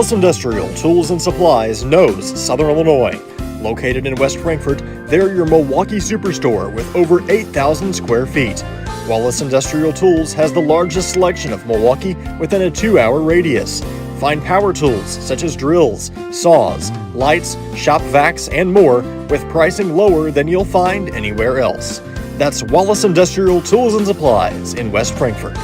Wallace Industrial Tools and Supplies knows Southern Illinois. Located in West Frankfort, they're your Milwaukee superstore with over 8,000 square feet. Wallace Industrial Tools has the largest selection of Milwaukee within a 2-hour radius. Find power tools such as drills, saws, lights, shop vacs, and more with pricing lower than you'll find anywhere else. That's Wallace Industrial Tools and Supplies in West Frankfort.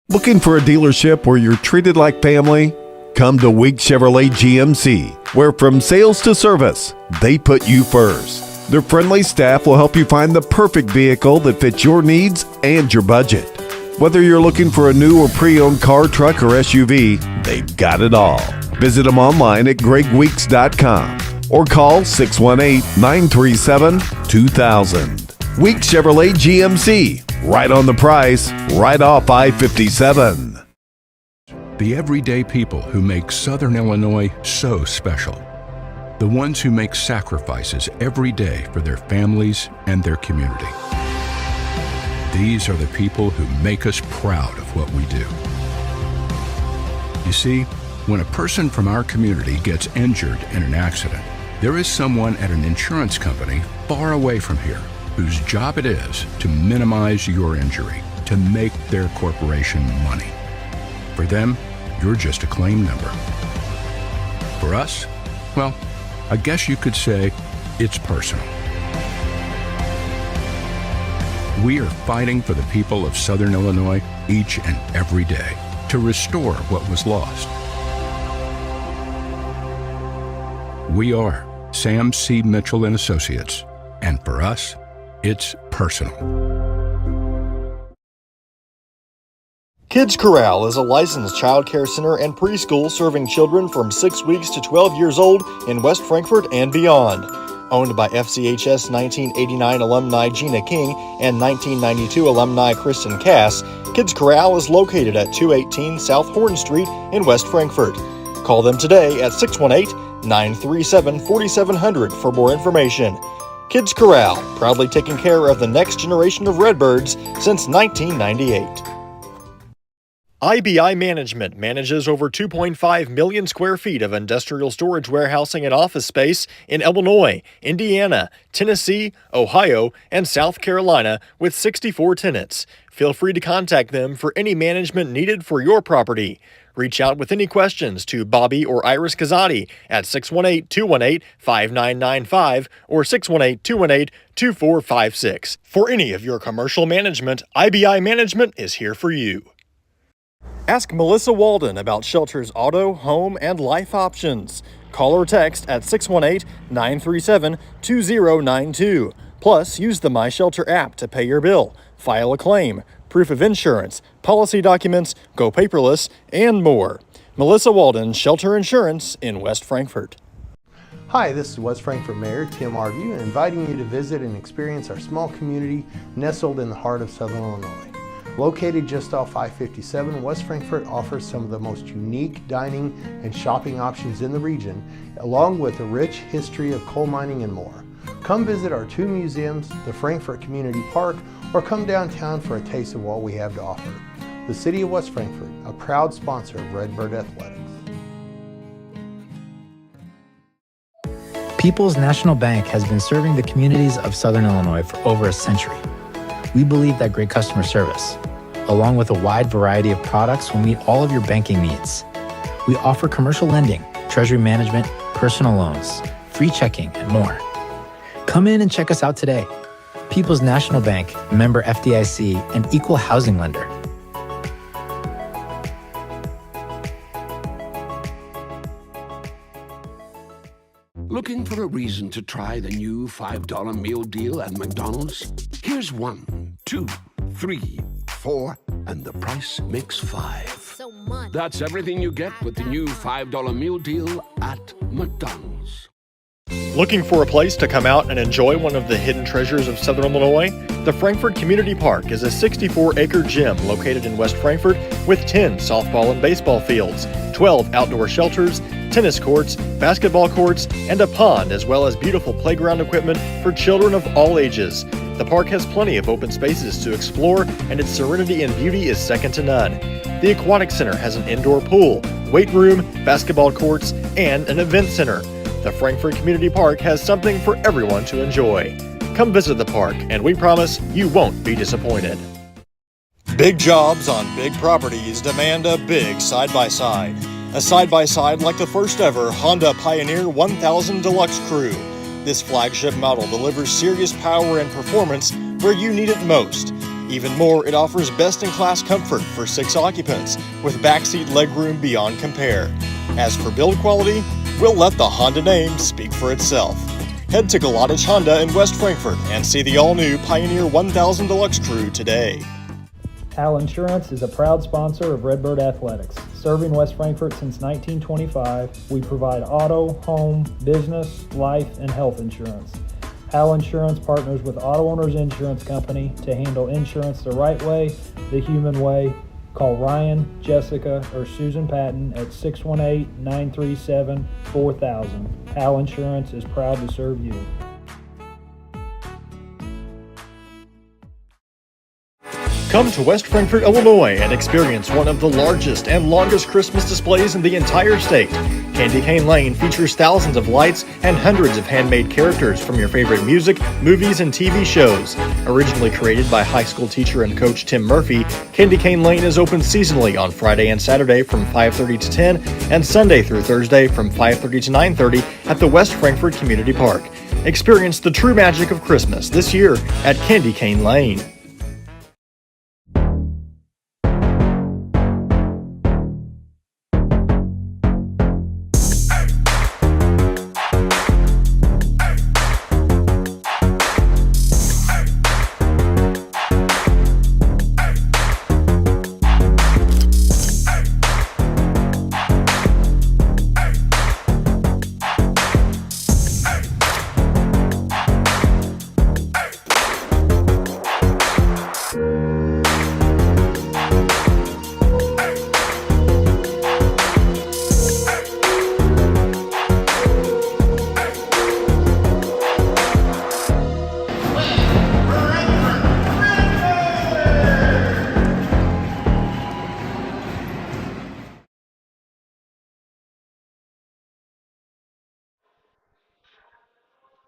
Looking for a dealership where you're treated like family? Come to Week Chevrolet GMC, where from sales to service, they put you first. Their friendly staff will help you find the perfect vehicle that fits your needs and your budget. Whether you're looking for a new or pre-owned car, truck, or SUV, they've got it all. Visit them online at gregweeks.com or call 618-937-2000. Week Chevrolet GMC, right on the price, right off I-57. The everyday people who make Southern Illinois so special. The ones who make sacrifices every day for their families and their community. These are the people who make us proud of what we do. You see, when a person from our community gets injured in an accident, there is someone at an insurance company far away from here whose job it is to minimize your injury, to make their corporation money. For them, you're just a claim number. For us, well, I guess you could say it's personal. We are fighting for the people of Southern Illinois each and every day to restore what was lost. We are Sam C. Mitchell and Associates, and for us, it's personal. Kids Corral is a licensed child care center and preschool serving children from 6 weeks to 12 years old in West Frankfort and beyond. Owned by FCHS 1989 alumni Gina King and 1992 alumni Kristen Cass, Kids Corral is located at 218 South Horn Street in West Frankfort. Call them today at 618-937-4700 for more information. Kids Corral, proudly taking care of the next generation of Redbirds since 1998. IBI Management manages over 2.5 million square feet of industrial storage warehousing and office space in Illinois, Indiana, Tennessee, Ohio, and South Carolina with 64 tenants. Feel free to contact them for any management needed for your property. Reach out with any questions to Bobby or Iris Kazadi at 618-218-5995 or 618-218-2456. For any of your commercial management, IBI Management is here for you. Ask Melissa Walden about Shelter's auto, home, and life options. Call or text at 618-937-2092. Plus, use the My Shelter app to pay your bill, file a claim, proof of insurance, policy documents, go paperless, and more. Melissa Walden, Shelter Insurance in West Frankfort. Hi, this is West Frankfort Mayor Tim Arview, inviting you to visit and experience our small community nestled in the heart of Southern Illinois. Located just off I-57, West Frankfort offers some of the most unique dining and shopping options in the region, along with a rich history of coal mining and more. Come visit our 2 museums, the Frankfort Community Park, or come downtown for a taste of what we have to offer. The City of West Frankfort, a proud sponsor of Redbird Athletics. People's National Bank has been serving the communities of Southern Illinois for over a century. We believe that great customer service, along with a wide variety of products, will meet all of your banking needs. We offer commercial lending, treasury management, personal loans, free checking, and more. Come in and check us out today. People's National Bank, member FDIC, and equal housing lender. Looking for a reason to try the new $5 meal deal at McDonald's? Here's 1, 2, 3, 4, and the price makes 5. So much. That's everything you get with the new $5 meal deal at McDonald's. Looking for a place to come out and enjoy one of the hidden treasures of Southern Illinois? The Frankfort Community Park is a 64-acre gym located in West Frankfort with 10 softball and baseball fields, 12 outdoor shelters, tennis courts, basketball courts, and a pond, as well as beautiful playground equipment for children of all ages. The park has plenty of open spaces to explore, and its serenity and beauty is second to none. The Aquatic Center has an indoor pool, weight room, basketball courts, and an event center. The Frankfort Community Park has something for everyone to enjoy. Come visit the park, and we promise you won't be disappointed. Big jobs on big properties demand a big side-by-side. A side-by-side like the first ever Honda Pioneer 1000 Deluxe Crew. This flagship model delivers serious power and performance where you need it most. Even more, it offers best-in-class comfort for 6 occupants, with backseat legroom beyond compare. As for build quality, we'll let the Honda name speak for itself. Head to Galatich Honda in West Frankfort and see the all-new Pioneer 1000 Deluxe Crew today. Hal Insurance is a proud sponsor of Redbird Athletics. Serving West Frankfort since 1925, we provide auto, home, business, life, and health insurance. Hal Insurance partners with Auto Owners Insurance Company to handle insurance the right way, the human way. Call Ryan, Jessica, or Susan Patton at 618-937-4000. Hal Insurance is proud to serve you. Come to West Frankfort, Illinois and experience one of the largest and longest Christmas displays in the entire state. Candy Cane Lane features thousands of lights and hundreds of handmade characters from your favorite music, movies, and TV shows. Originally created by high school teacher and coach Tim Murphy, Candy Cane Lane is open seasonally on Friday and Saturday from 5:30 to 10 and Sunday through Thursday from 5:30 to 9:30 at the West Frankfort Community Park. Experience the true magic of Christmas this year at Candy Cane Lane.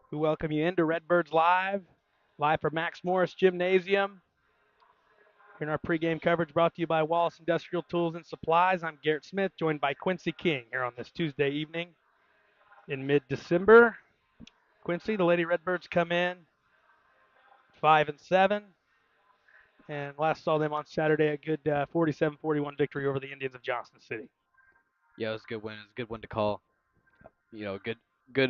We welcome you into Redbirds Live from Max Morris Gymnasium. Here in our pregame coverage brought to you by Wallace Industrial Tools and Supplies. I'm Garrett Smith, joined by Quincy King here on this Tuesday evening in mid-December. Quincy, the Lady Redbirds come in 5-7, and last saw them on Saturday, a good 47-41 victory over the Indians of Johnston City. Yeah, it was a good win. It was a good one to call. Good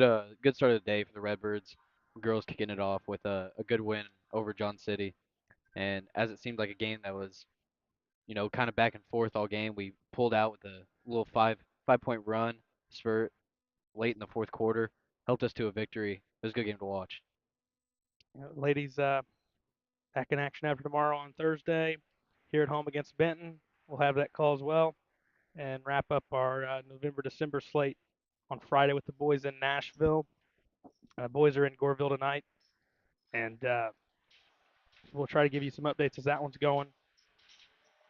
start of the day for the Redbirds. Girls kicking it off with a good win over John City. And as it seemed like a game that was, kind of back and forth all game, we pulled out with a little five-point run spurt late in the fourth quarter. Helped us to a victory. It was a good game to watch. Ladies back in action after tomorrow on Thursday here at home against Benton. We'll have that call as well, and wrap up our November-December slate on Friday with the boys in Nashville. Boys are in Goreville tonight, and we'll try to give you some updates as that one's going.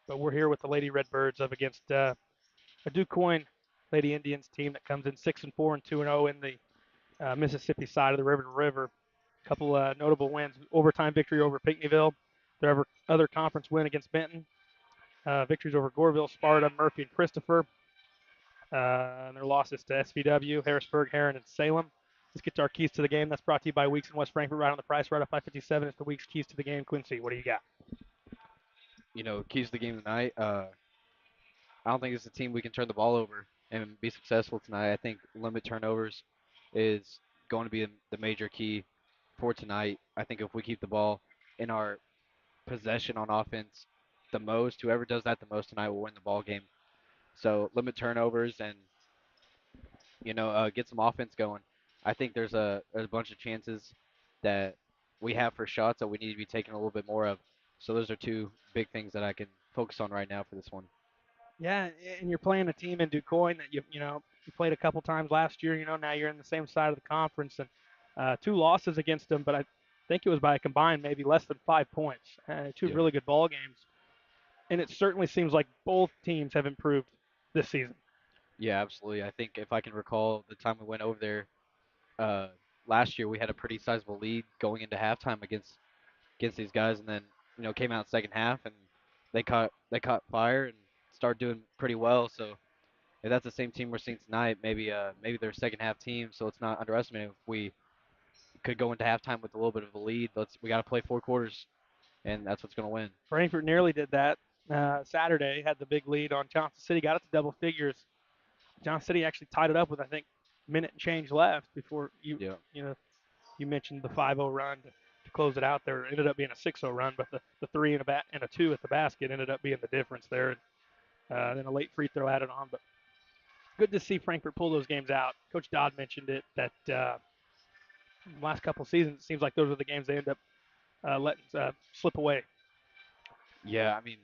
But we're here with the Lady Redbirds up against a Quoin Lady Indians team that comes in 6-4 and 2-0 in the Mississippi side of the River to River. A couple notable wins: overtime victory over Pinckneyville, their other conference win against Benton, victories over Goreville, Sparta, Murphy, and Christopher. And their losses to SVW, Harrisburg, Heron, and Salem. Let's get to our keys to the game. That's brought to you by Weeks in West Frankfort, right on the price, right off 557. It's the Weeks keys to the game. Quincy, what do you got? Keys to the game tonight. I don't think it's a team we can turn the ball over and be successful tonight. I think limit turnovers is going to be the major key for tonight. I think if we keep the ball in our possession on offense the most, whoever does that the most tonight will win the ball game. So limit turnovers and get some offense going. I think there's a bunch of chances that we have for shots that we need to be taking a little bit more of. So those are two big things that I can focus on right now for this one. Yeah, and you're playing a team in Quoin that you played a couple times last year. Now you're in the same side of the conference, and two losses against them, but I think it was by a combined maybe less than 5 points. Two Yeah. really good ball games, and it certainly seems like both teams have improved this season. Yeah, absolutely. I think if I can recall the time we went over there uh, last year, we had a pretty sizable lead going into halftime against these guys, and then came out second half and they caught fire and started doing pretty well. So if that's the same team we're seeing tonight, maybe they're a second half team. So it's not underestimating if we could go into halftime with a little bit of a lead. We got to play 4 quarters, and that's what's going to win. Frankfurt nearly did that Saturday. Had the big lead on Johnson City, got it to double figures. Johnson City actually tied it up with I think minute and change left before Yeah. you mentioned the 5-0 run to close it out there. It ended up being a 6-0 run, but the 3 and a 2 at the basket ended up being the difference there. Then a late free throw added on, but good to see Frankfurt pull those games out. Coach Dodd mentioned it that last couple of seasons it seems like those are the games they end up letting slip away. Yeah, I mean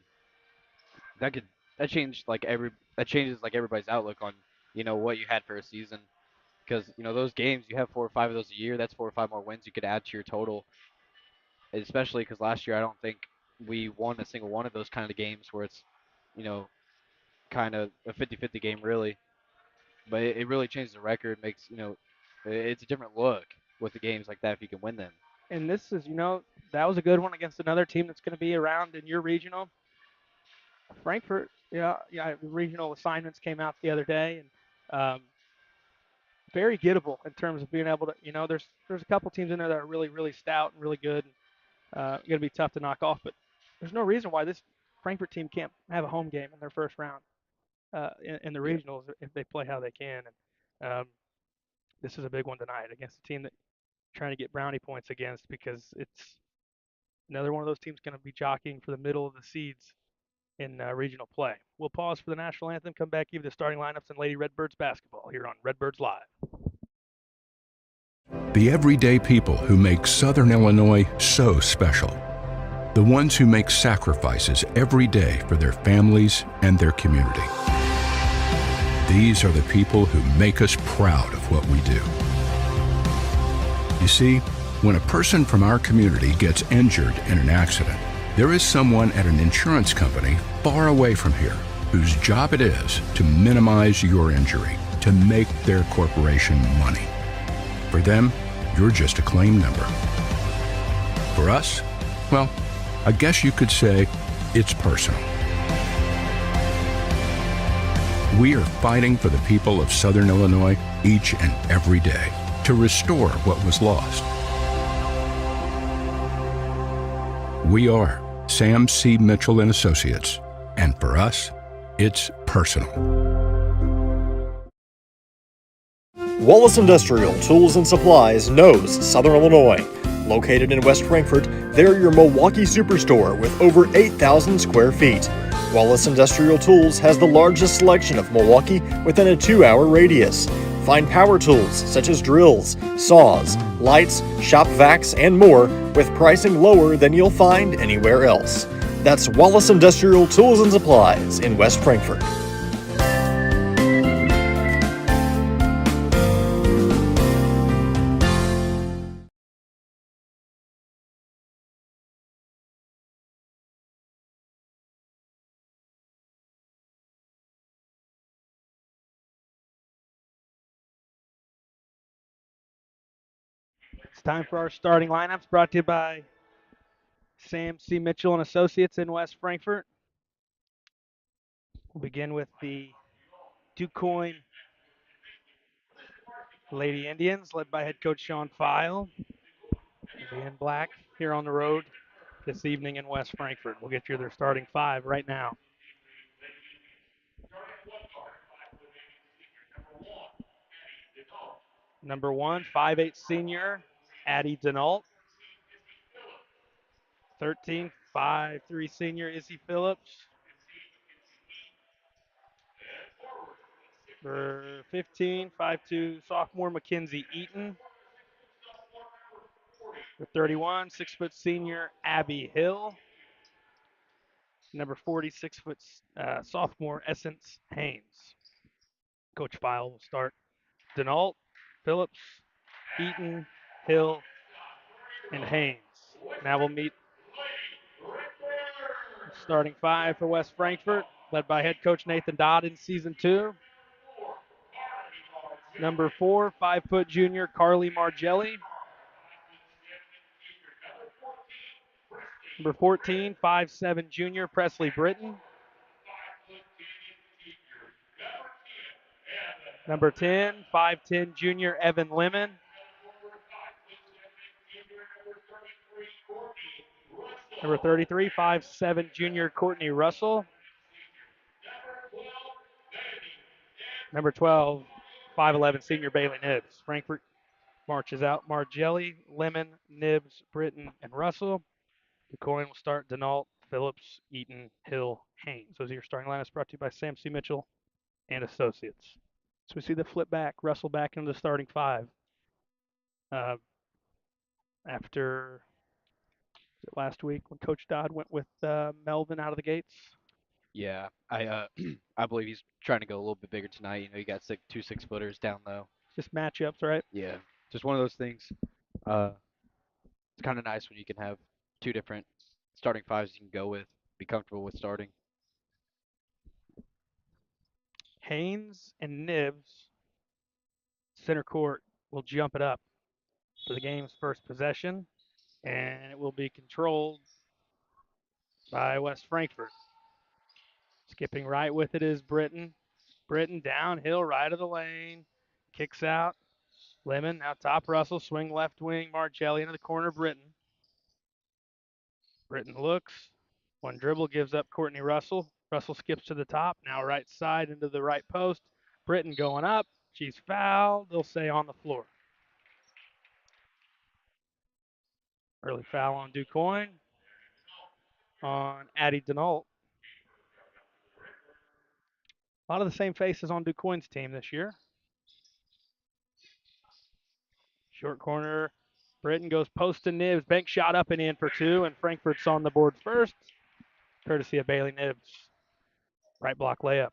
that could that changed like every that changes like everybody's outlook on what you had for a season because those games you have 4 or 5 of those a year. That's 4 or 5 more wins you could add to your total, especially because last year I don't think we won a single one of those kind of games where it's you know kind of a 50-50 game really. But it really changes the record. Makes it's a different look with the games like that if you can win them. And this is, that was a good one against another team that's going to be around in your regional. Frankfurt, yeah, regional assignments came out the other day, and very gettable in terms of being able to, there's a couple teams in there that are really, really stout and really good, and going to be tough to knock off. But there's no reason why this Frankfurt team can't have a home game in their first round in the Yeah. regionals if they play how they can. And this is a big one tonight against a team that trying to get brownie points against because it's another one of those teams going to be jockeying for the middle of the seeds in regional play. We'll pause for the national anthem, come back, give you the starting lineups and Lady Redbirds basketball here on Redbirds Live. The everyday people who make Southern Illinois so special. The ones who make sacrifices every day for their families and their community. These are the people who make us proud of what we do. You see, when a person from our community gets injured in an accident, there is someone at an insurance company far away from here whose job it is to minimize your injury, to make their corporation money. For them, you're just a claim number. For us, well, I guess you could say it's personal. We are fighting for the people of Southern Illinois each and every day to restore what was lost. We are Sam C. Mitchell and Associates, and for us, it's personal. Wallace Industrial Tools and Supplies knows Southern Illinois. Located in West Frankfort, they're your Milwaukee superstore with over 8,000 square feet. Wallace Industrial Tools has the largest selection of Milwaukee within a 2-hour radius. Find power tools such as drills, saws, lights, shop vacs, and more with pricing lower than you'll find anywhere else. That's Wallace Industrial Tools and Supplies in West Frankfort. It's time for our starting lineups brought to you by Sam C. Mitchell and Associates in West Frankfort. We'll begin with the Quoin Lady Indians, led by head coach Sean File. They'll be in black here on the road this evening in West Frankfort. We'll get you their starting five right now. Number 1, 5'8" senior, Addie Denault. 13, 5'3" senior, Izzy Phillips. Number 15, 5'2", sophomore Mackenzie Eaton. Number 31, 6-foot senior Abby Hill. Number 40, 6-foot sophomore Essence Haynes. Coach File will start Denault, Phillips, Eaton, Hill, and Haynes. Now we'll meet starting five for West Frankfort, led by head coach Nathan Dodd in season 2. Number 4, 5-foot junior Carly Margelli. Number 14, 5'7" junior Presley Britton. Number 10, 5'10" junior Evan Lemon. Number 33, 5'7" junior Courtney Russell. Number 12, 5'11" senior Bailey Nibbs. Frankfort marches out Margelli, Lemon, Nibbs, Britton, and Russell. Quoin will start Denault, Phillips, Eaton, Hill, Haynes. Those are your starting lineups brought to you by Sam C. Mitchell and Associates. So we see the flip back, Russell back into the starting five. After last week when Coach Dodd went with Melvin out of the gates. Yeah, I believe he's trying to go a little bit bigger tonight. You know, you got 6'footers down low. Just matchups, right? Yeah, just one of those things. It's kind of nice when you can have two different starting fives you can go with, be comfortable with starting. Haynes and Nibbs, center court, will jump it up for the game's first possession, and it will be controlled by West Frankfort. Skipping right with it is Britton. Britton downhill, right of the lane, kicks out. Lemon, now top Russell, swing left wing, Margelli into the corner, Britton. Britton looks, one dribble gives up Courtney Russell. Russell skips to the top, now right side into the right post. Britton going up, she's fouled, they'll say on the floor. Early foul on DuQuoin, on Addie Denault. A lot of the same faces on DuQuoin's team this year. Short corner, Britton goes post to Nibbs, bank shot up and in for 2, and Frankfurt's on the board first, courtesy of Bailey Nibbs. Right block layup.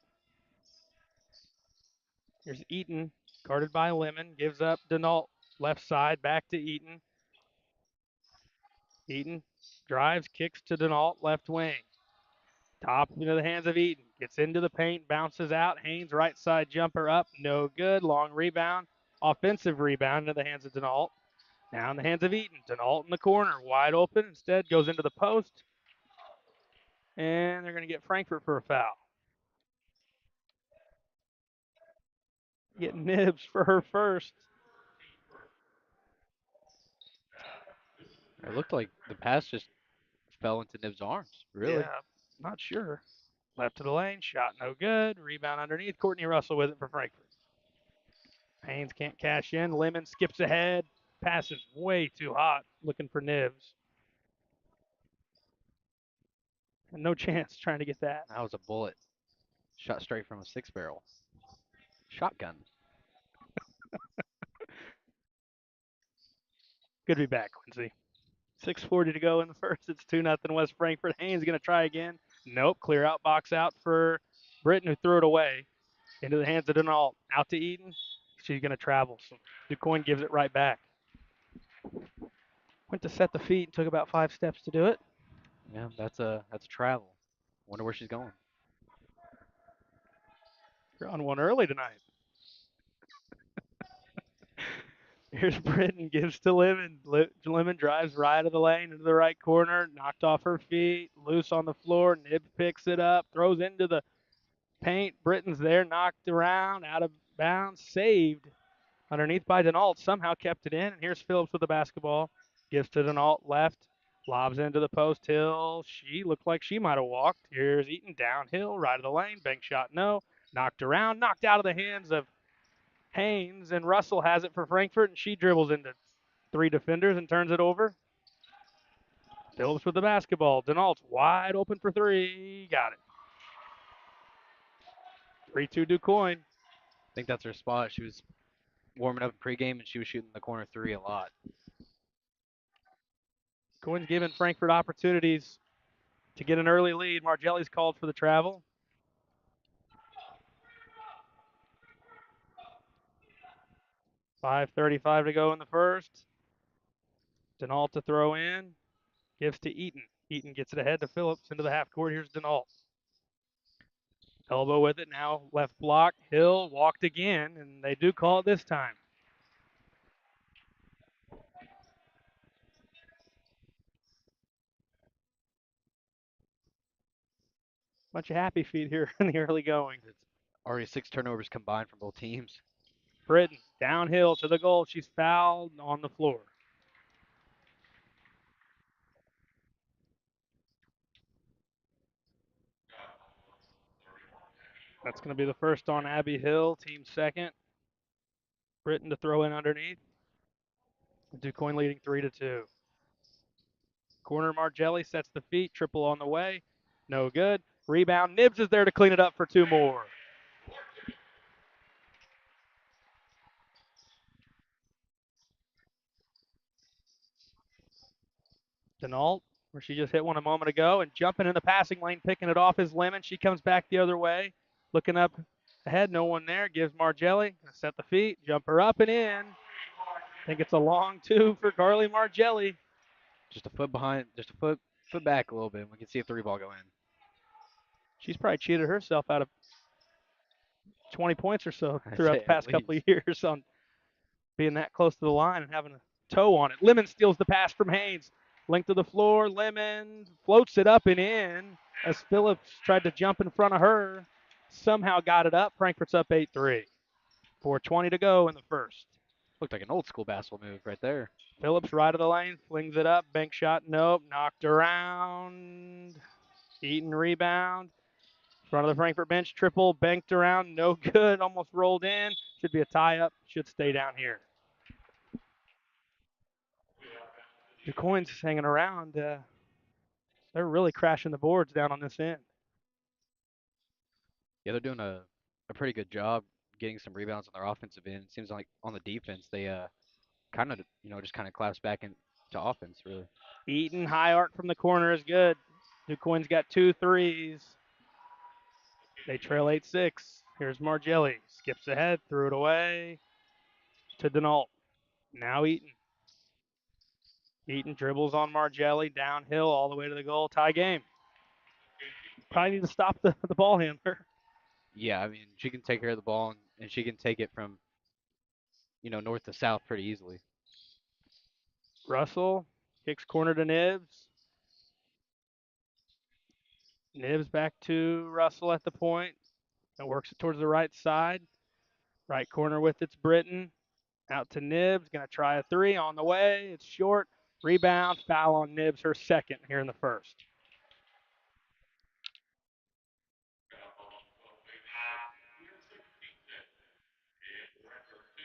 Here's Eaton, guarded by Lemon, gives up Denault, left side, back to Eaton. Eaton drives, kicks to Denault, left wing. Top into the hands of Eaton. Gets into the paint, bounces out. Haynes, right side jumper up. No good. Long rebound. Offensive rebound into the hands of Denault. Now in the hands of Eaton. Denault in the corner. Wide open. Instead goes into the post. And they're going to get Frankfurt for a foul. Get Nibbs for her first. It looked like the pass just fell into Nib's arms, really. Yeah, not sure. Left to the lane, shot no good. Rebound underneath. Courtney Russell with it for Frankfurt. Haynes can't cash in. Lemon skips ahead. Pass is way too hot. Looking for Nibbs. And no chance trying to get that. That was a bullet. Shot straight from a 6-barrel. Shotgun. Good to be back, Quincy. 6:40 to go in the first. It's 2-0 West Frankfort. Haynes going to try again. Nope. Clear out, box out for Britton, who threw it away into the hands of Denault. Out to Eaton. She's going to travel. So DuQuoin gives it right back. Went to set the feet and took about 5 steps to do it. Yeah, that's travel. Wonder where she's going. You're on one early tonight. Here's Britton, gives to Lemon. Lemon drives right of the lane into the right corner, knocked off her feet, loose on the floor. Nibbs picks it up, throws into the paint. Britton's there, knocked around, out of bounds, saved underneath by Denault. Somehow kept it in. And here's Phillips with the basketball. Gives to Denault, left, lobs into the post. Hill, she looked like she might have walked. Here's Eaton downhill, right of the lane. Bank shot, no. Knocked around, knocked out of the hands of Haynes, and Russell has it for Frankfurt, and she dribbles into 3 defenders and turns it over. Phillips with the basketball. Denault's wide open for 3. Got it. 3-2 DuQuoin. I think that's her spot. She was warming up pregame, and she was shooting the corner three a lot. Quoin's giving Frankfurt opportunities to get an early lead. Margelli's called for the travel. .5:35 to go in the first. Denault to throw in. Gives to Eaton. Eaton gets it ahead to Phillips into the half court. Here's Denault. Elbow with it now. Left block. Hill walked again, and they do call it this time. Bunch of happy feet here in the early going. It's already 6 turnovers combined from both teams. Britton downhill to the goal. She's fouled on the floor. That's going to be the first on Abby Hill, team second. Britton to throw in underneath. Quoin leading 3-2. Corner Margelli sets the feet. Triple on the way. No good. Rebound. Nibbs is there to clean it up for 2 more. Denault, where she just hit one a moment ago, and jumping in the passing lane, picking it off is Lemon. She comes back the other way. Looking up ahead, no one there. Gives Margelli. Set the feet. Jumper up and in. I think it's a long 2 for Carly Margelli. Just a foot behind, just a foot back a little bit. We can see a 3 ball go in. She's probably cheated herself out of 20 points or so throughout the past couple of years on being that close to the line and having a toe on it. Lemon steals the pass from Haynes. Length of the floor. Lemon floats it up and in as Phillips tried to jump in front of her. Somehow got it up. Frankfurt's up 8-3. 4:20 to go in the first. Looked like an old school basketball move right there. Phillips right of the lane, flings it up. Bank shot, nope. Knocked around. Eaton rebound. Front of the Frankfurt bench, triple, banked around, no good, almost rolled in. Should be a tie-up, should stay down here. Quoin's hanging around. They're really crashing the boards down on this end. Yeah, they're doing a pretty good job getting some rebounds on their offensive end. It seems like on the defense, they kind of, just kind of collapse back into offense, really. Eaton, high arc from the corner is good. Quoin's got 2 threes. They trail 8-6. Here's Margelli. Skips ahead, threw it away to Denault. Now Eaton. Eaton dribbles on Margelli, downhill all the way to the goal. Tie game. Probably need to stop the ball handler. Yeah, I mean, she can take care of the ball, and she can take it from, north to south pretty easily. Russell kicks corner to Nibbs. Nibbs back to Russell at the point. And works it towards the right side. Right corner with it's Britton. Out to Nibbs. Going to try a 3 on the way. It's short. Rebound. Foul on Nibbs, her second here in the first.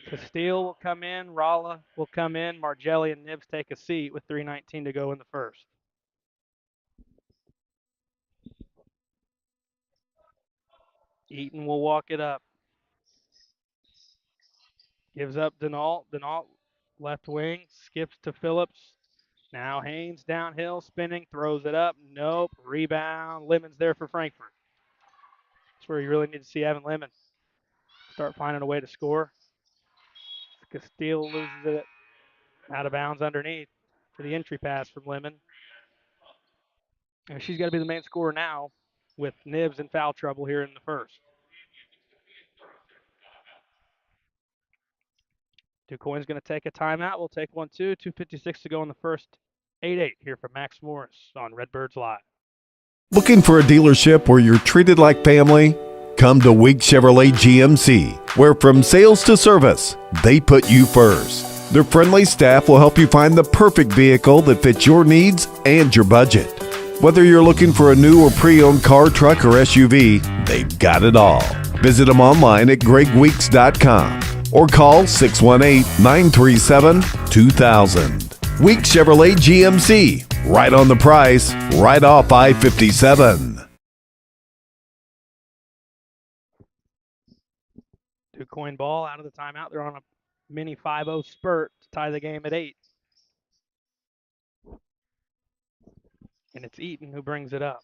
Castile will come in. Ralla will come in. Margelli and Nibbs take a seat with 3:19 to go in the first. Eaton will walk it up. Gives up Denault. Denault left wing. Skips to Phillips. Now Haynes downhill, spinning, throws it up. Nope. Rebound. Lemon's there for Frankfurt. That's where you really need to see Evan Lemon start finding a way to score. Castile loses it out of bounds underneath for the entry pass from Lemon. And she's got to be the main scorer now with Nibbs in foul trouble here in the first. Quoin's going to take a timeout. We'll take one, too. 2:56 to go in the first. 8-8 here from Max Morris on Redbirds Live. Looking for a dealership where you're treated like family? Come to Week Chevrolet GMC, where from sales to service, they put you first. Their friendly staff will help you find the perfect vehicle that fits your needs and your budget. Whether you're looking for a new or pre-owned car, truck, or SUV, they've got it all. Visit them online at gregweeks.com or call 618-937-2000. Week Chevrolet GMC, right on the price, right off I-57. Quoin ball out of the timeout. They're on a mini 5-0 spurt to tie the game at 8. And it's Eaton who brings it up.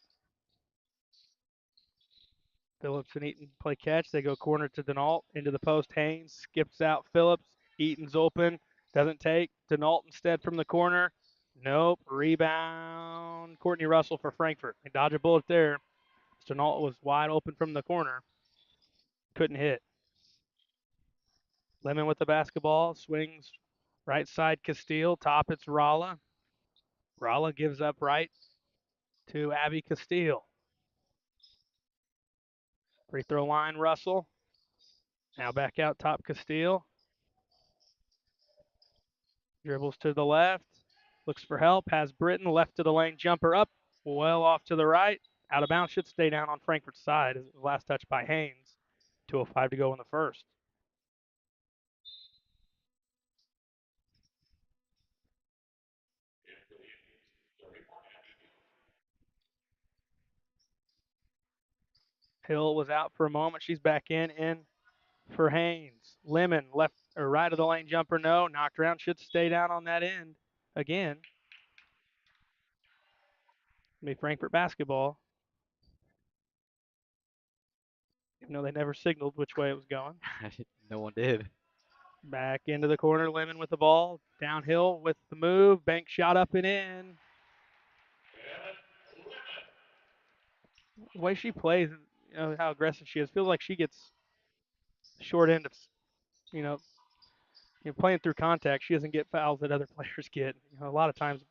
Phillips and Eaton play catch. They go corner to Denault. Into the post, Haynes skips out Phillips. Eaton's open. Doesn't take. Denault instead from the corner. Nope. Rebound. Courtney Russell for Frankfort. They dodge a bullet there. Denault was wide open from the corner. Couldn't hit. Lemon with the basketball. Swings right side Castile. Top it's Ralla. Ralla gives up right to Abby Castile. Free throw line, Russell. Now back out top Castile. Dribbles to the left. Looks for help. Has Britton. Left to the lane. Jumper up. Well off to the right. Out of bounds. Should stay down on Frankfurt's side. Last touch by Haynes. 2:05 to go in the first. Hill was out for a moment. She's back in for Haynes. Lemon left or right of the lane jumper. No. Knocked around. Should stay down on that end again. Be Frankfurt basketball. Even though they never signaled which way it was going. No one did. Back into the corner. Lemon with the ball. Downhill with the move. Bank shot up and in. The way she plays, you know, how aggressive she is, feels like she gets short end of, playing through contact. She doesn't get fouls that other players get. A lot of times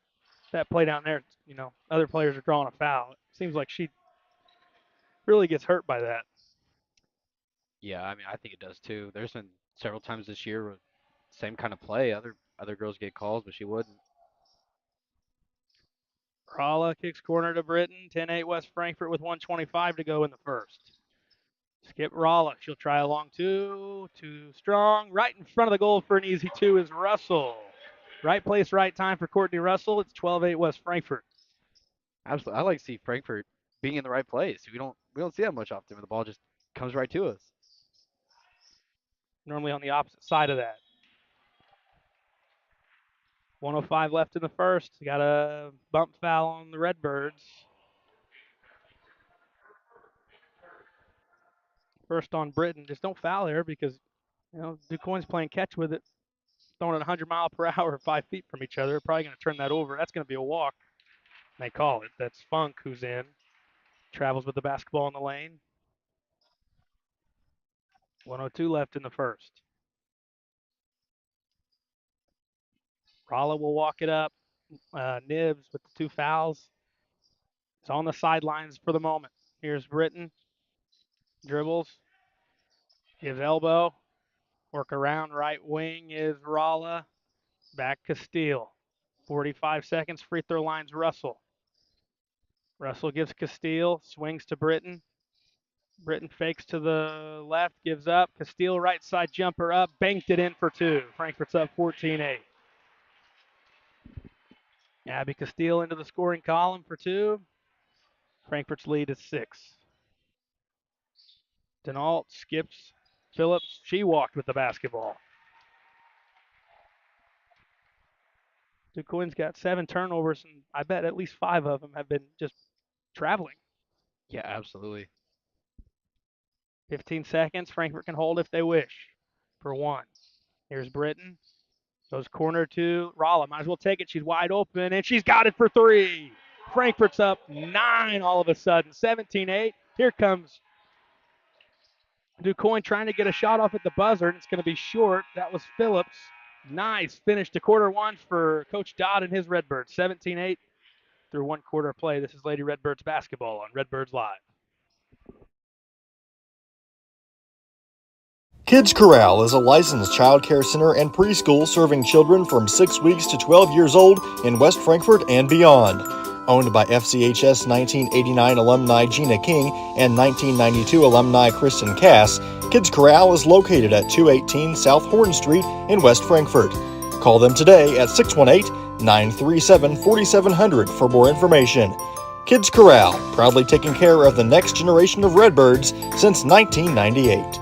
that play down there, other players are drawing a foul. It seems like she really gets hurt by that. Yeah, I mean, I think it does too. There's been several times this year where same kind of play. Other girls get calls, but she wouldn't. Ralla kicks corner to Britton. 10-8 West Frankfurt with 1:25 to go in the first. Skip Ralla. She'll try a long two. Too strong. Right in front of the goal for an easy two is Russell. Right place, right time for Courtney Russell. It's 12-8 West Frankfurt. Absolutely. I like to see Frankfurt being in the right place. We don't see that much often where the ball just comes right to us. Normally on the opposite side of that. 1:05 left in the first. Got a bump foul on the Redbirds. First on Britton. Just don't foul there because, Quoin's playing catch with it. Throwing it 100 mile per hour 5 feet from each other. Probably going to turn that over. That's going to be a walk. They call it. That's Funk who's in. Travels with the basketball in the lane. 1:02 left in the first. Ralla will walk it up. Nibs with the 2 fouls. It's on the sidelines for the moment. Here's Britton. Dribbles. Gives elbow. Work around right wing is Ralla. Back Castile. 45 seconds. Free throw line's Russell. Russell gives Castile. Swings to Britton. Britton fakes to the left. Gives up. Castile right side jumper up. Banked it in for 2. Frankfurt's up 14-8. Abby Castile into the scoring column for 2. Frankfurt's lead is 6. Denault skips Phillips. She walked with the basketball. Quoin's got 7 turnovers, and I bet at least 5 of them have been just traveling. Yeah, absolutely. 15 seconds. Frankfurt can hold if they wish for 1. Here's Britton. Goes corner to Ralla. Might as well take it. She's wide open, and she's got it for 3. Frankfurt's up 9 all of a sudden. 17-8. Here comes Quoin trying to get a shot off at the buzzer, and it's going to be short. That was Phillips. Nice finish to quarter 1 for Coach Dodd and his Redbirds. 17-8 through 1 quarter of play. This is Lady Redbirds basketball on Redbirds Live. Kids Corral is a licensed child care center and preschool serving children from 6 weeks to 12 years old in West Frankfurt and beyond. Owned by FCHS 1989 alumni Gina King and 1992 alumni Kristen Cass, Kids Corral is located at 218 South Horn Street in West Frankfurt. Call them today at 618-937-4700 for more information. Kids Corral, proudly taking care of the next generation of Redbirds since 1998.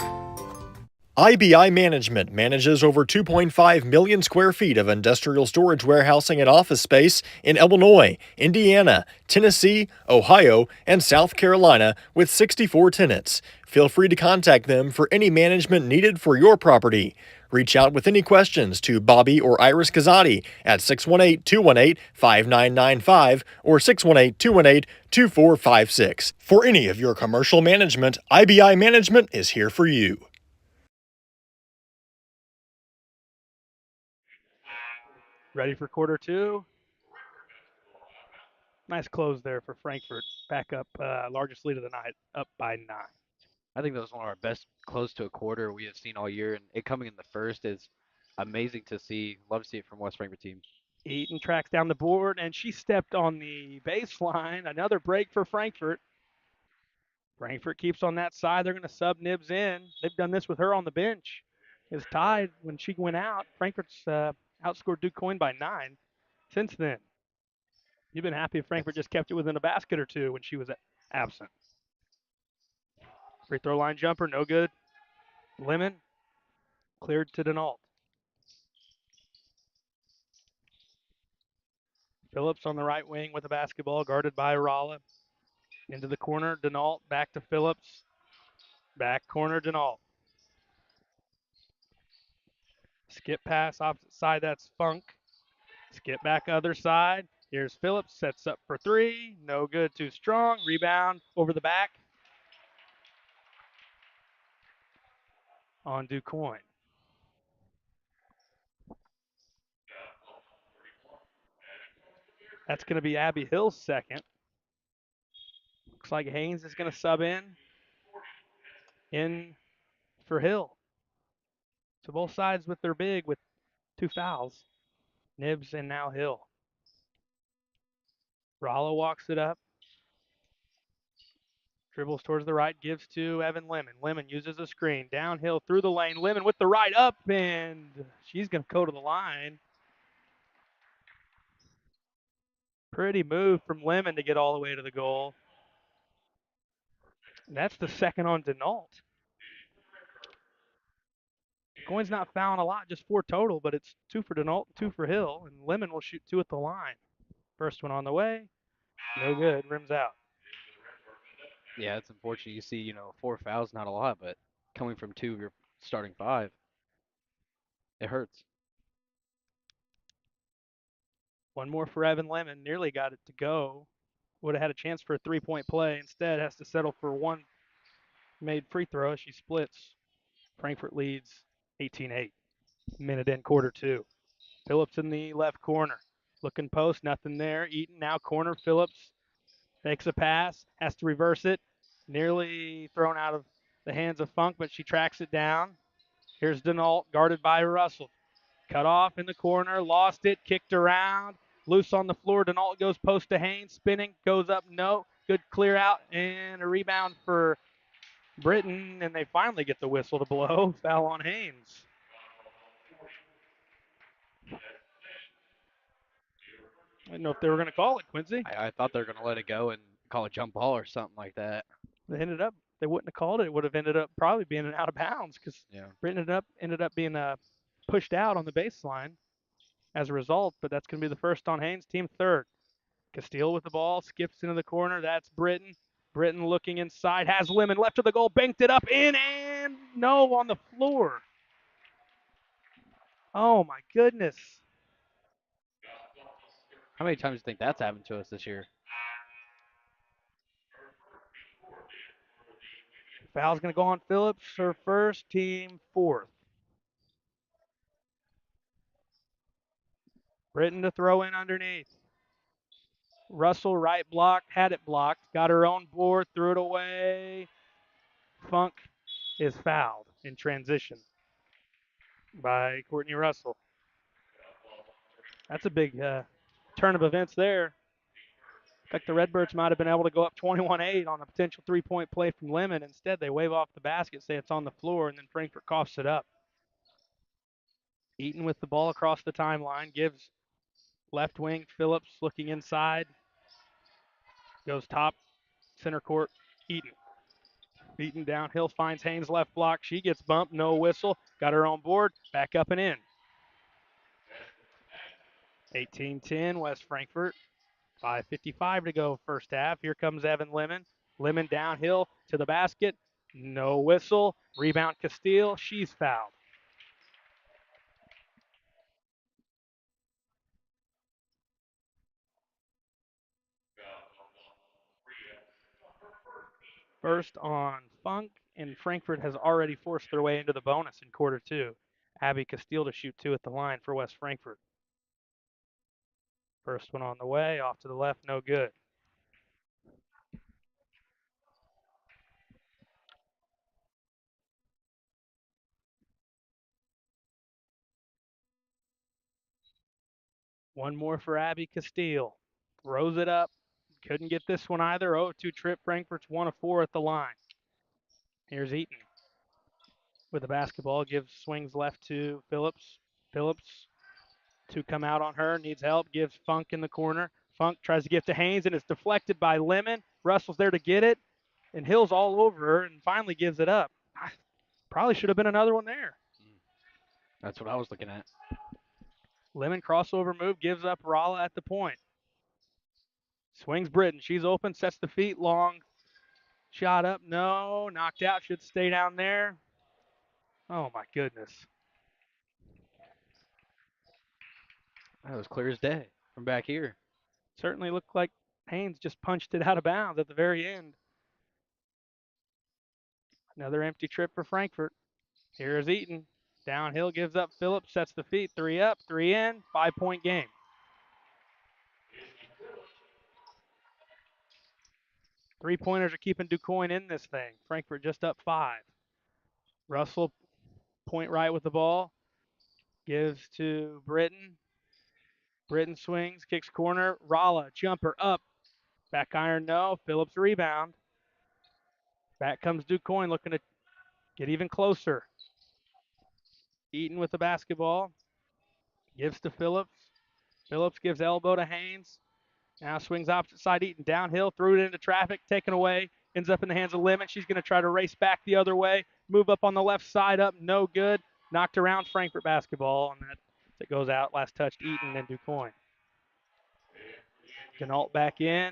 IBI Management manages over 2.5 million square feet of industrial storage warehousing and office space in Illinois, Indiana, Tennessee, Ohio, and South Carolina with 64 tenants. Feel free to contact them for any management needed for your property. Reach out with any questions to Bobby or Iris Kazadi at 618-218-5995 or 618-218-2456. For any of your commercial management, IBI Management is here for you. Ready for quarter two. Nice close there for Frankfurt. Back up, largest lead of the night, up by 9. I think that was one of our best close to a quarter we have seen all year, and it coming in the first is amazing to see. Love to see it from West Frankfurt team. Eaton tracks down the board, and she stepped on the baseline. Another break for Frankfurt. Frankfurt keeps on that side. They're going to sub Nibs in. They've done this with her on the bench. It's tied when she went out. Frankfurt's outscored Duke Quoin by 9 since then. You've been happy if Frankfurt just kept it within a basket or two when she was absent. Free throw line jumper, no good. Lemon cleared to Denault. Phillips on the right wing with the basketball, guarded by Rala. Into the corner, Denault, back to Phillips. Back corner, Denault. Skip pass opposite side, that's Funk. Skip back other side. Here's Phillips, sets up for 3. No good, too strong. Rebound over the back on DuQuoin. That's going to be Abby Hill's second. Looks like Haynes is going to sub in for Hill. So both sides with their big with 2 fouls. Nibs and now Hill. Rallo walks it up. Dribbles towards the right, gives to Evan Lemon. Lemon uses a screen. Downhill through the lane. Lemon with the right up, and she's going to go to the line. Pretty move from Lemon to get all the way to the goal. And that's the second on Denault. Coin's not fouling a lot, just 4 total, but it's 2 for Denault, 2 for Hill, and Lemon will shoot 2 at the line. First one on the way, no good, rims out. Yeah, it's unfortunate. You see, 4 fouls, not a lot, but coming from 2, you're starting 5. It hurts. One more for Evan Lemon, nearly got it to go. Would have had a chance for a 3-point play. Instead, has to settle for 1 made free throw. She splits. Frankfurt leads 18-8. Minute in quarter 2. Phillips in the left corner. Looking post, nothing there. Eaton now corner. Phillips makes a pass, has to reverse it. Nearly thrown out of the hands of Funk, but she tracks it down. Here's Denault, guarded by Russell. Cut off in the corner, lost it, kicked around. Loose on the floor. Denault goes post to Haynes, spinning, goes up, no. Good clear out, and a rebound for Britton, and they finally get the whistle to blow. Foul on Haynes. I didn't know if they were going to call it, Quincy. I thought they were going to let it go and call a jump ball or something like that. They wouldn't have called it. It would have ended up probably being an out of bounds because Britton ended up being pushed out on the baseline as a result, but that's going to be the first on Haynes, team third. Castile with the ball, skips into the corner. That's Britton. Britton looking inside, has Lemon left of the goal, banked it up, in, and no on the floor. Oh, my goodness. How many times do you think that's happened to us this year? Foul's going to go on Phillips, her first, team fourth. Britton to throw in underneath. Russell, right block, had it blocked, got her own board, threw it away. Funk is fouled in transition by Courtney Russell. That's a big turn of events there. In fact, the Redbirds might have been able to go up 21-8 on a potential 3-point play from Lemon. Instead, they wave off the basket, say it's on the floor, and then Frankfurt coughs it up. Eaton with the ball across the timeline, gives left wing, Phillips looking inside. Goes top, center court, Eaton. Eaton downhill, finds Haynes left block. She gets bumped, no whistle. Got her on board, back up and in. 18-10, West Frankfort. 5:55 to go first half. Here comes Evan Lemon. Lemon downhill to the basket. No whistle. Rebound Castile. She's fouled. First on Funk, and Frankfort has already forced their way into the bonus in quarter two. Abby Castile to shoot two at the line for West Frankfort. First one on the way, off to the left, no good. One more for Abby Castile. Throws it up. Couldn't get this one either. 0-2 trip. Frankfurt's 1 of 4 at the line. Here's Eaton with the basketball. Gives swings left to Phillips. Phillips to come out on her. Needs help. Gives Funk in the corner. Funk tries to get to Haynes, and it's deflected by Lemon. Russell's there to get it, and Hill's all over her and finally gives it up. Probably should have been another one there. That's what I was looking at. Lemon crossover move, gives up Rala at the point. Swings Britton. She's open, sets the feet long. Shot up, no. Knocked out, should stay down there. Oh, my goodness. That was clear as day from back here. Certainly looked like Haynes just punched it out of bounds at the very end. Another empty trip for Frankfort. Here's Eaton. Downhill, gives up Phillips, sets the feet. 3 up, 3 in, 5-point game. Three-pointers are keeping DuQuoin in this thing. Frankfort just up 5. Russell, point right with the ball. Gives to Britton. Britton swings, kicks corner. Rala, jumper up. Back iron, no. Phillips rebound. Back comes DuQuoin looking to get even closer. Eaton with the basketball. Gives to Phillips. Phillips gives elbow to Haynes. Now swings opposite side. Eaton downhill, threw it into traffic, taken away. Ends up in the hands of Lemon. She's going to try to race back the other way. Move up on the left side, up, no good. Knocked around Frankfort basketball, and that goes out. Last touched Eaton and DuQuoin. Denault back in.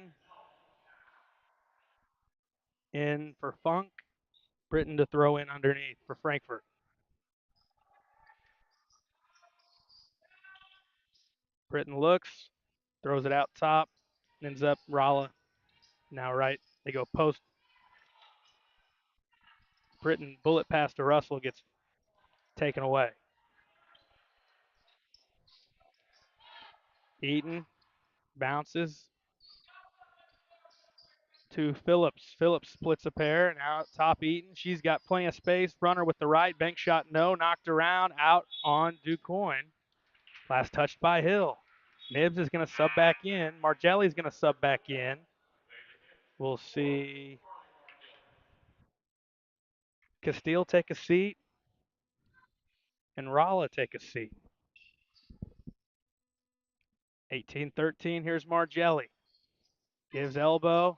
In for Funk. Britton to throw in underneath for Frankfort. Britton looks, throws it out top, ends up Rala. Now right, they go post. Britton bullet pass to Russell gets taken away. Eaton bounces to Phillips. Phillips splits a pair, and out top Eaton. She's got plenty of space. Runner with the right, bank shot no, knocked around, out on DuQuoin. Last touched by Hill. Nibbs is going to sub back in. Margelli's going to sub back in. We'll see Castile take a seat and Rala take a seat. 18-13, here's Margelli. Gives elbow.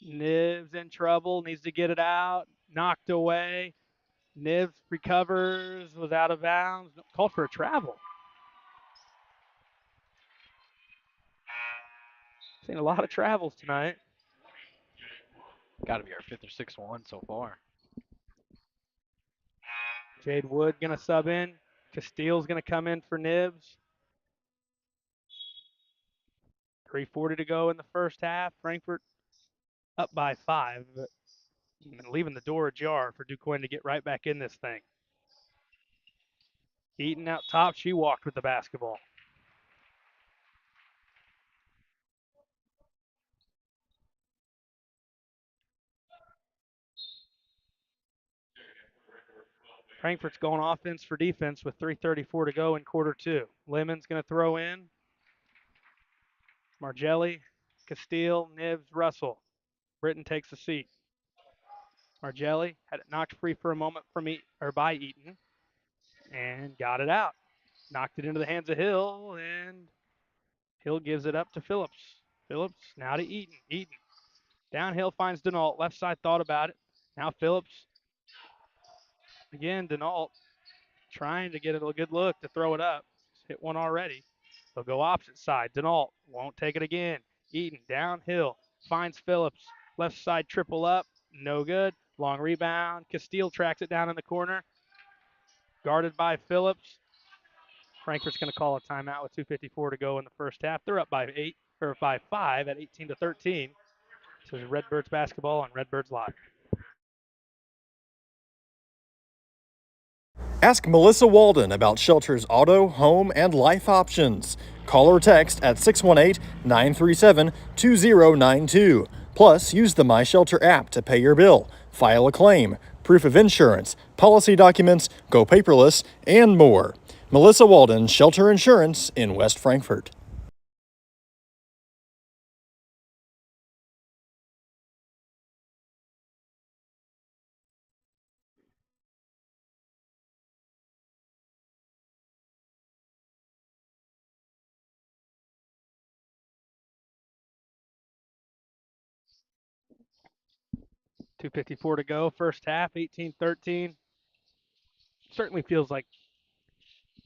Nibbs in trouble, needs to get it out. Knocked away. Nibbs recovers, was out of bounds. Called for a travel. Seen a lot of travels tonight. Got to be our 5th or 6th one so far. Jade Wood going to sub in. Castile's going to come in for Nibbs. 3:40 to go in the first half. Frankfort up by 5, but leaving the door ajar for DuQuoin to get right back in this thing. Eaton out top. She walked with the basketball. Frankfort's going offense for defense with 3:34 to go in quarter two. Lemon's going to throw in. Margelli, Castile, Nibbs, Russell. Britton takes a seat. Margelli had it knocked free for a moment by Eaton and got it out. Knocked it into the hands of Hill, and Hill gives it up to Phillips. Phillips now to Eaton. Eaton Downhill finds Denault. Left side thought about it. Now Phillips. Again, Denault trying to get a good look to throw it up. Hit one already. They'll go opposite side. Denault won't take it again. Eaton downhill finds Phillips. Left side triple up. No good. Long rebound. Castile tracks it down in the corner. Guarded by Phillips. Frankfurt's going to call a timeout with 2:54 to go in the first half. They're up by 5 at 18-13. This is Redbirds basketball on Redbirds Live. Ask Melissa Walden about Shelter's auto, home, and life options. Call or text at 618-937-2092. Plus, use the My Shelter app to pay your bill, file a claim, proof of insurance, policy documents, go paperless, and more. Melissa Walden, Shelter Insurance in West Frankfort. .254 to go, first half, 18-13. Certainly feels like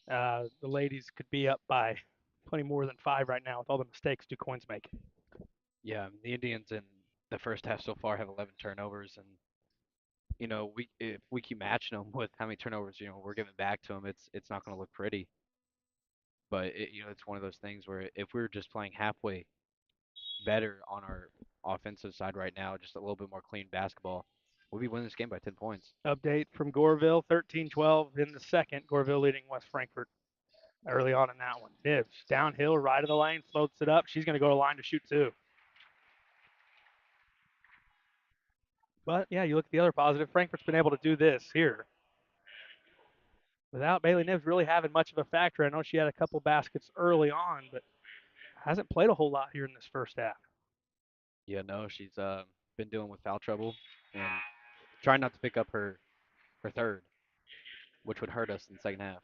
the ladies could be up by plenty more than 5 right now with all the mistakes Quoin's making. Yeah, the Indians in the first half so far have 11 turnovers, and if we keep matching them with how many turnovers we're giving back to them, it's not going to look pretty. But it's one of those things where if we were just playing halfway better on our offensive side right now, just a little bit more clean basketball, we'll be winning this game by 10 points. Update from Goreville, 13-12 in the second. Goreville leading West Frankfort early on in that one. Nibs downhill, right of the lane, floats it up. She's going to go to line to shoot two. But yeah, you look at the other positive. Frankfurt's been able to do this here without Bailey Nibs really having much of a factor. I know she had a couple baskets early on, but hasn't played a whole lot here in this first half. Yeah, no, she's been dealing with foul trouble and trying not to pick up her third, which would hurt us in the second half.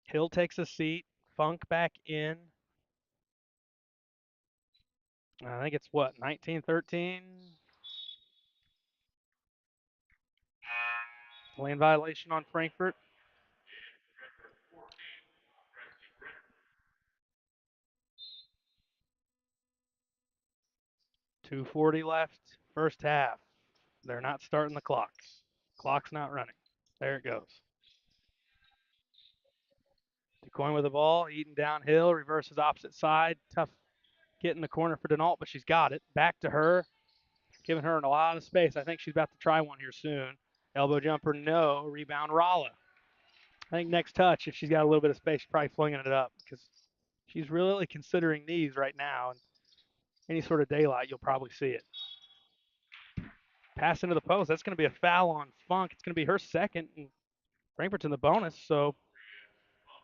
Hill takes a seat. Funk back in. I think it's 19-13? Lane violation on Frankfurt. .240 left, first half. They're not starting the clock. Clock's not running. There it goes. Quoin with the ball, Eaton downhill, reverses opposite side. Tough get in the corner for Denault, but she's got it. Back to her, giving her a lot of space. I think she's about to try one here soon. Elbow jumper, no. Rebound, Rolla. I think next touch, if she's got a little bit of space, she's probably flinging it up because she's really considering these right now. And any sort of daylight, you'll probably see it. Pass into the post. That's going to be a foul on Funk. It's going to be her second, and Frankfurt's in the bonus, so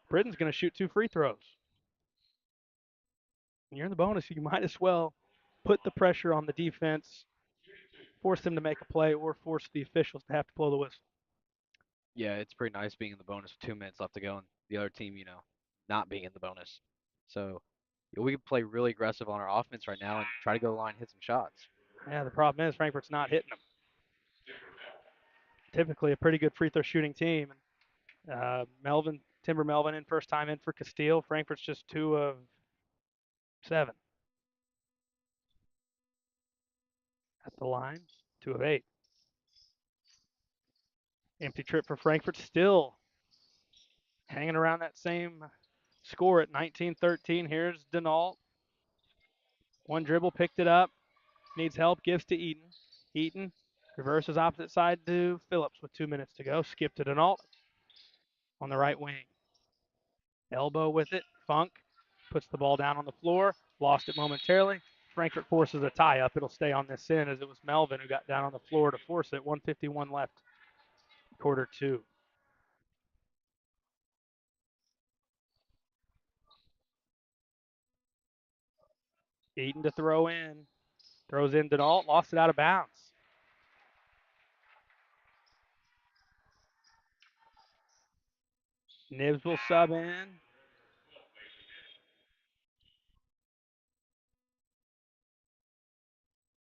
Britain's going to shoot 2 free throws. When you're in the bonus, you might as well put the pressure on the defense, force them to make a play, or force the officials to have to blow the whistle. Yeah, it's pretty nice being in the bonus with 2 minutes left to go, and the other team, not being in the bonus. So we can play really aggressive on our offense right now and try to go to the line and hit some shots. Yeah, the problem is Frankfurt's not hitting them. Typically a pretty good free throw shooting team. Timber Melvin in first time in for Castile. Frankfurt's just 2 of 7. At the line, 2 of 8. Empty trip for Frankfurt, still hanging around that same score at 19-13. Here's Denault. One dribble, picked it up, needs help, gives to Eaton. Eaton reverses opposite side to Phillips with 2 minutes to go. Skip to Denault on the right wing. Elbow with it. Funk puts the ball down on the floor. Lost it momentarily. Frankfurt forces a tie up. It'll stay on this end as it was Melvin who got down on the floor to force it. 1:51 left, quarter 2. Eaton to throw in. Throws in Denault. Lost it out of bounds. Nibs will sub in.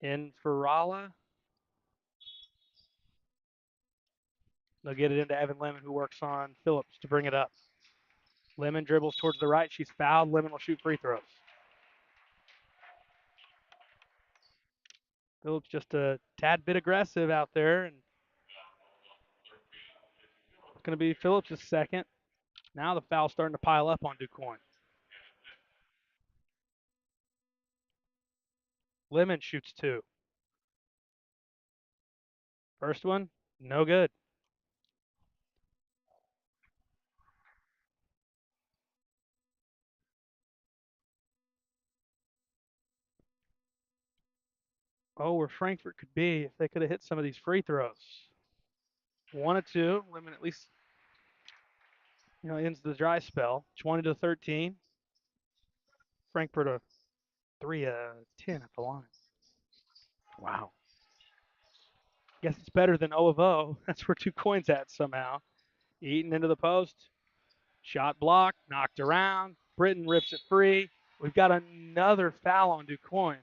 In for Rala. They'll get it into Evan Lemon, who works on Phillips to bring it up. Lemon dribbles towards the right. She's fouled. Lemon will shoot free throws. Phillips just a tad bit aggressive out there, and it's going to be Phillips' second. Now the foul's starting to pile up on Quoin. Lemon shoots two. First one, no good. Oh, where Frankfurt could be if they could have hit some of these free throws. 1 of 2. Lemon at least, ends the dry spell. 20-13. Frankfurt a 3 of 10 at the line. Wow. Guess it's better than 0 of 0. That's where Quoin's at somehow. Eaton into the post. Shot blocked, knocked around. Britton rips it free. We've got another foul on Quoin.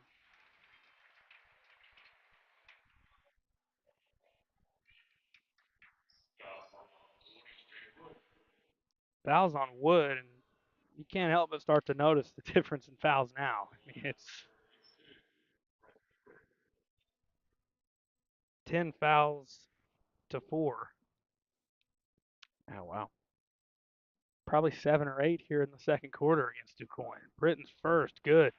Fouls on Wood, and you can't help but start to notice the difference in fouls now. I mean, it's 10 fouls to 4. Oh, wow. Probably 7 or 8 here in the second quarter against Quoin. Britton's first, good.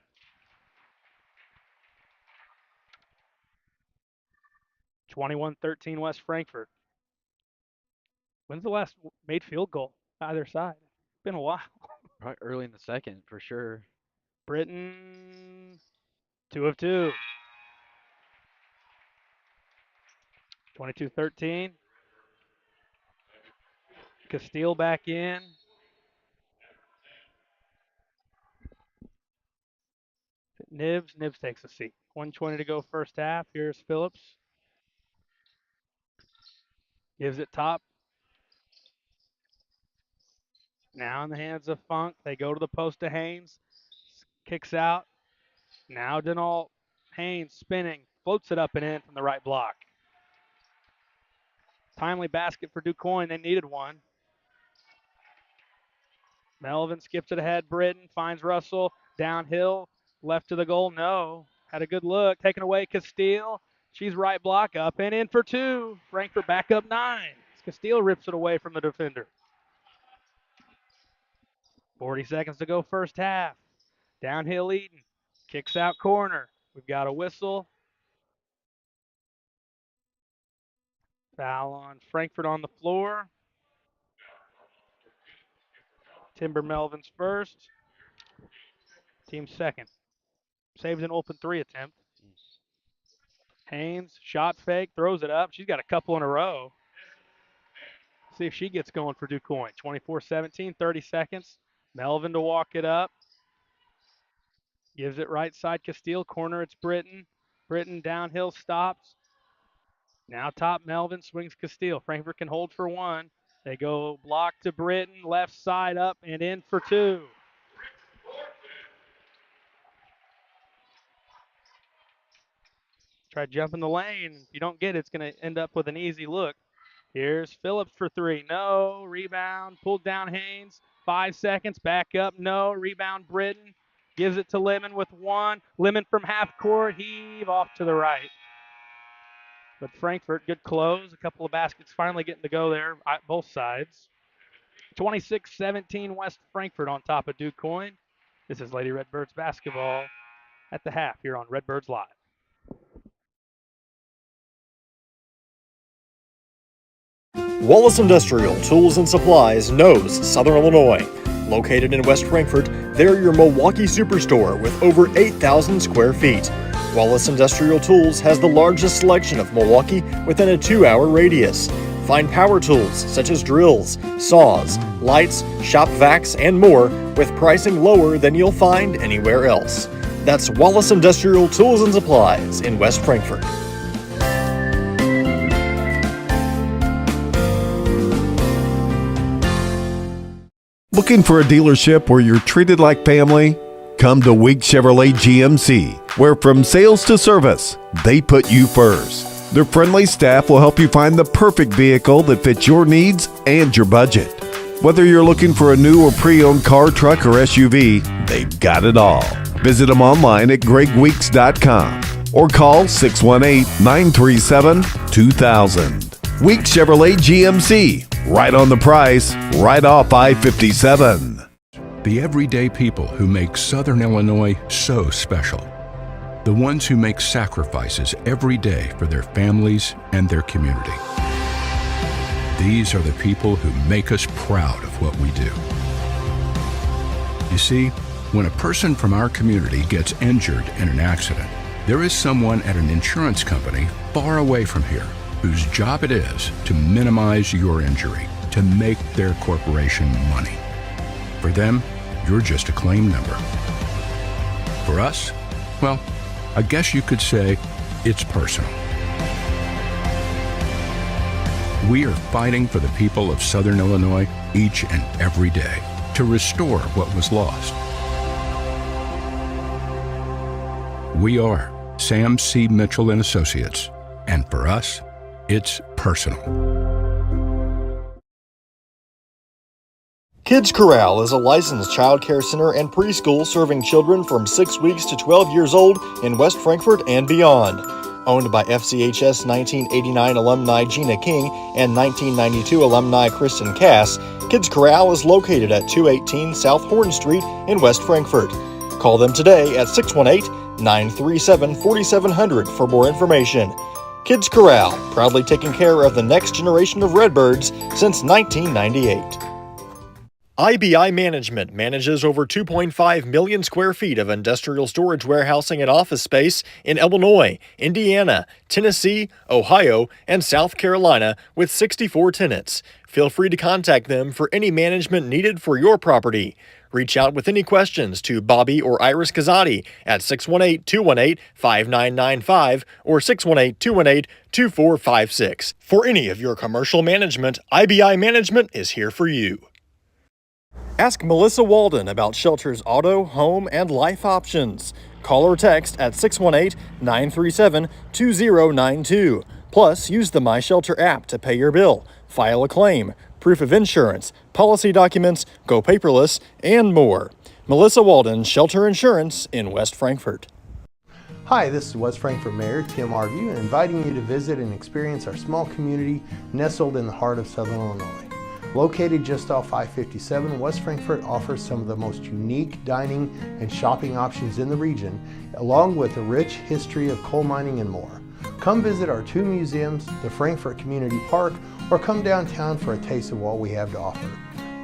(21-13) West Frankfurt. When's the last made field goal either side? It's been a while. Probably early in the second for sure. Britton, 2 of 2. 22-13. Castile back in. Nibs takes a seat. 1:20 to go first half. Here's Phillips. Gives it top. Now in the hands of Funk. They go to the post to Haynes. Kicks out. Now Denault. Haynes spinning. Floats it up and in from the right block. Timely basket for Quoin. They needed one. Melvin skips it ahead. Britton finds Russell. Downhill. Left to the goal. No. Had a good look. Taken away Castile. She's right block up and in for 2. Frankfurt back up 9. Castile rips it away from the defender. 40 seconds to go first half. Downhill Eaton. Kicks out corner. We've got a whistle. Foul on Frankfurt on the floor. Timber Melvin's first. Team second. Saves an open 3 attempt. Haynes, shot fake, throws it up. She's got a couple in a row. See if she gets going for Quoin. 24-17, 30 seconds. Melvin to walk it up. Gives it right side Castile. Corner, it's Britton. Britton downhill stops. Now top Melvin swings Castile. Frankfurt can hold for 1. They go block to Britton. Left side up and in for 2. Try jumping the lane. If you don't get it, it's going to end up with an easy look. Here's Phillips for 3. No. Rebound. Pulled down Haynes. 5 seconds. Back up. No. Rebound Britton. Gives it to Lemon with 1. Lemon from half court. Heave off to the right. But Frankfurt, good close. A couple of baskets finally getting to go there, both sides. 26-17 West Frankfurt on top of Quoin. This is Lady Redbirds basketball at the half here on Redbirds Live. Wallace Industrial Tools and Supplies knows Southern Illinois. Located in West Frankfort, they're your Milwaukee superstore with over 8,000 square feet. Wallace Industrial Tools has the largest selection of Milwaukee within a 2-hour radius. Find power tools such as drills, saws, lights, shop vacs, and more with pricing lower than you'll find anywhere else. That's Wallace Industrial Tools and Supplies in West Frankfort. Looking for a dealership where you're treated like family? Come to Week Chevrolet GMC, where from sales to service, they put you first. Their friendly staff will help you find the perfect vehicle that fits your needs and your budget. Whether you're looking for a new or pre-owned car, truck, or SUV, they've got it all. Visit them online at gregweeks.com or call 618-937-2000. Week Chevrolet GMC, right on the price, right off I-57. The everyday people who make Southern Illinois so special. The ones who make sacrifices every day for their families and their community. These are the people who make us proud of what we do. You see, when a person from our community gets injured in an accident, there is someone at an insurance company far away from here whose job it is to minimize your injury, to make their corporation money. For them, you're just a claim number. For us, well, I guess you could say it's personal. We are fighting for the people of Southern Illinois each and every day to restore what was lost. We are Sam C. Mitchell and Associates, and for us, it's personal. Kids Corral is a licensed child care center and preschool serving children from 6 weeks to 12 years old in West Frankfort and beyond. Owned by FCHS 1989 alumni Gina King and 1992 alumni Kristen Cass, Kids Corral is located at 218 South Horn Street in West Frankfort. Call them today at 618-937-4700 for more information. Kids Corral, proudly taking care of the next generation of Redbirds since 1998. IBI Management manages over 2.5 million square feet of industrial storage warehousing and office space in Illinois, Indiana, Tennessee, Ohio, and South Carolina with 64 tenants. Feel free to contact them for any management needed for your property. Reach out with any questions to Bobby or Iris Kazadi at 618-218-5995 or 618-218-2456. For any of your commercial management, IBI Management is here for you. Ask Melissa Walden about Shelter's auto, home, and life options. Call or text at 618-937-2092. Plus, use the My Shelter app to pay your bill, file a claim, proof of insurance, policy documents, go paperless, and more. Melissa Walden, Shelter Insurance in West Frankfort. Hi, this is West Frankfort Mayor Tim Arview, inviting you to visit and experience our small community nestled in the heart of Southern Illinois. Located just off I-57, West Frankfort offers some of the most unique dining and shopping options in the region, along with a rich history of coal mining and more. Come visit our 2 museums, the Frankfort Community Park, or come downtown for a taste of what we have to offer.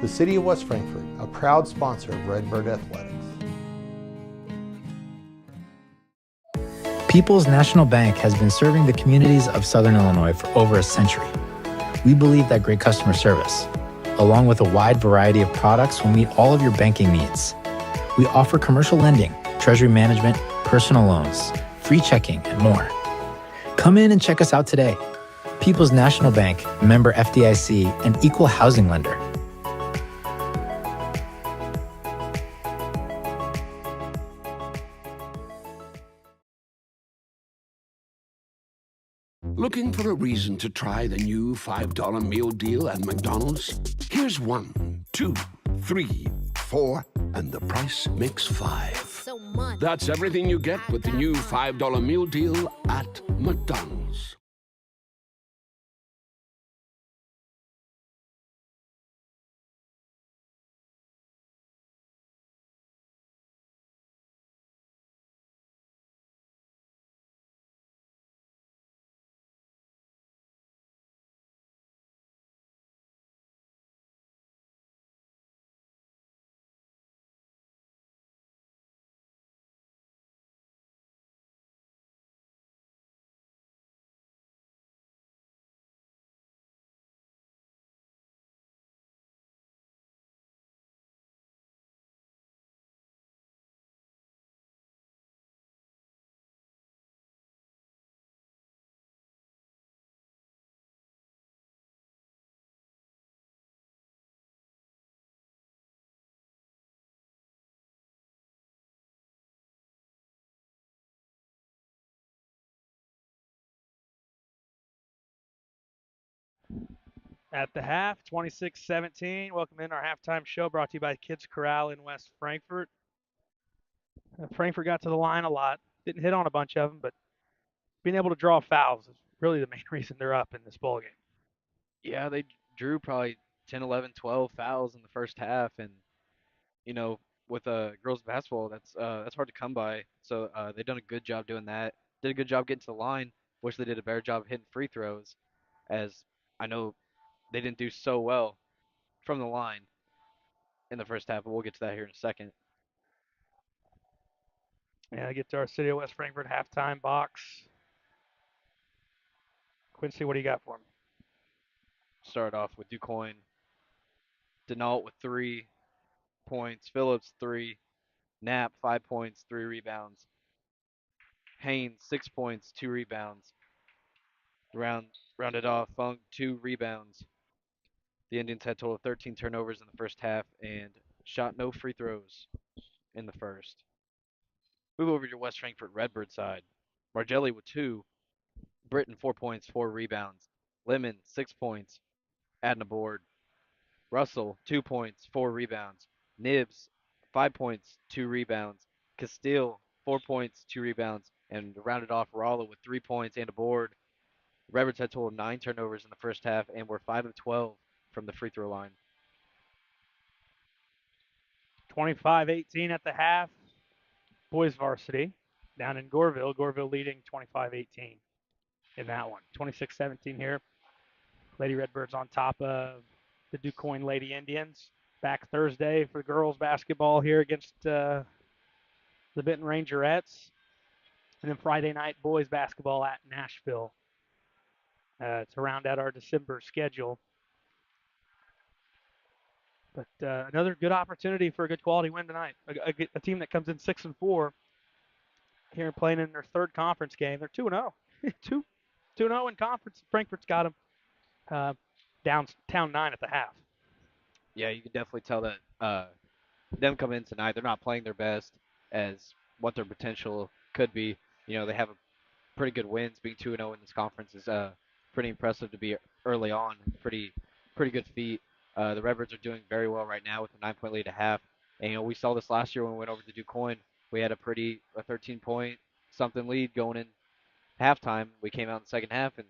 The City of West Frankfort, a proud sponsor of Redbird Athletics. People's National Bank has been serving the communities of Southern Illinois for over a century. We believe that great customer service, along with a wide variety of products, will meet all of your banking needs. We offer commercial lending, treasury management, personal loans, free checking, and more. Come in and check us out today. People's National Bank, member FDIC, and equal housing lender. Looking for a reason to try the new $5 meal deal at McDonald's? Here's 1, 2, 3, 4, and the price makes 5. So much. That's everything you get with the new $5 meal deal at McDonald's. At the half, 26-17. Welcome in our halftime show brought to you by Kids Corral in West Frankfort. Frankfort got to the line a lot. Didn't hit on a bunch of them, but being able to draw fouls is really the main reason they're up in this ball game. Yeah, they drew probably 10, 11, 12 fouls in the first half, and you know, with girls basketball, that's hard to come by. So they've done a good job doing that. Did a good job getting to the line. Wish they did a better job hitting free throws, as I know they didn't do so well from the line in the first half, but we'll get to that here in a second. Yeah, get to our City of West Frankfort halftime box. Quincy, what do you got for me? Start off with DuQuoin, Denault with 3 points, Phillips 3, Knapp 5 points, 3 rebounds, Haynes 6 points, 2 rebounds. Rounded off, Funk 2 rebounds. The Indians had a total of 13 turnovers in the first half and shot no free throws in the first. Move over to your West Frankfort Redbird side. Margelli with 2, Britton 4 points, 4 rebounds, Lemon 6 points, adding a board. Russell 2 points, 4 rebounds, Nibs 5 points, 2 rebounds, Castile 4 points, 2 rebounds, and rounded off Rallo with 3 points and a board. Redbirds had a total of 9 turnovers in the first half and were 5 of 12 from the free throw line. 25-18 at the half. Boys varsity down in Goreville. Goreville leading 25-18 in that one. 26-17 here. Lady Redbirds on top of the DuQuoin Lady Indians. Back Thursday for girls basketball here against the Benton Rangerettes. And then Friday night boys basketball at Nashville to round out our December schedule. But another good opportunity for a good quality win tonight. A team that comes in 6-4 here playing in their third conference game. They're 2-0. 2-0 in conference. Frankfurt's got them downtown 9 at the half. Yeah, you can definitely tell that them coming in tonight, they're not playing their best as what their potential could be. You know, they have a pretty good wins. Being 2-0 in this conference is pretty impressive to be early on. Pretty good feat. The Redbirds are doing very well right now with a 9-point lead at half. And you know, we saw this last year when we went over to DuQuoin. We had a 13-point something lead going in halftime. We came out in the second half and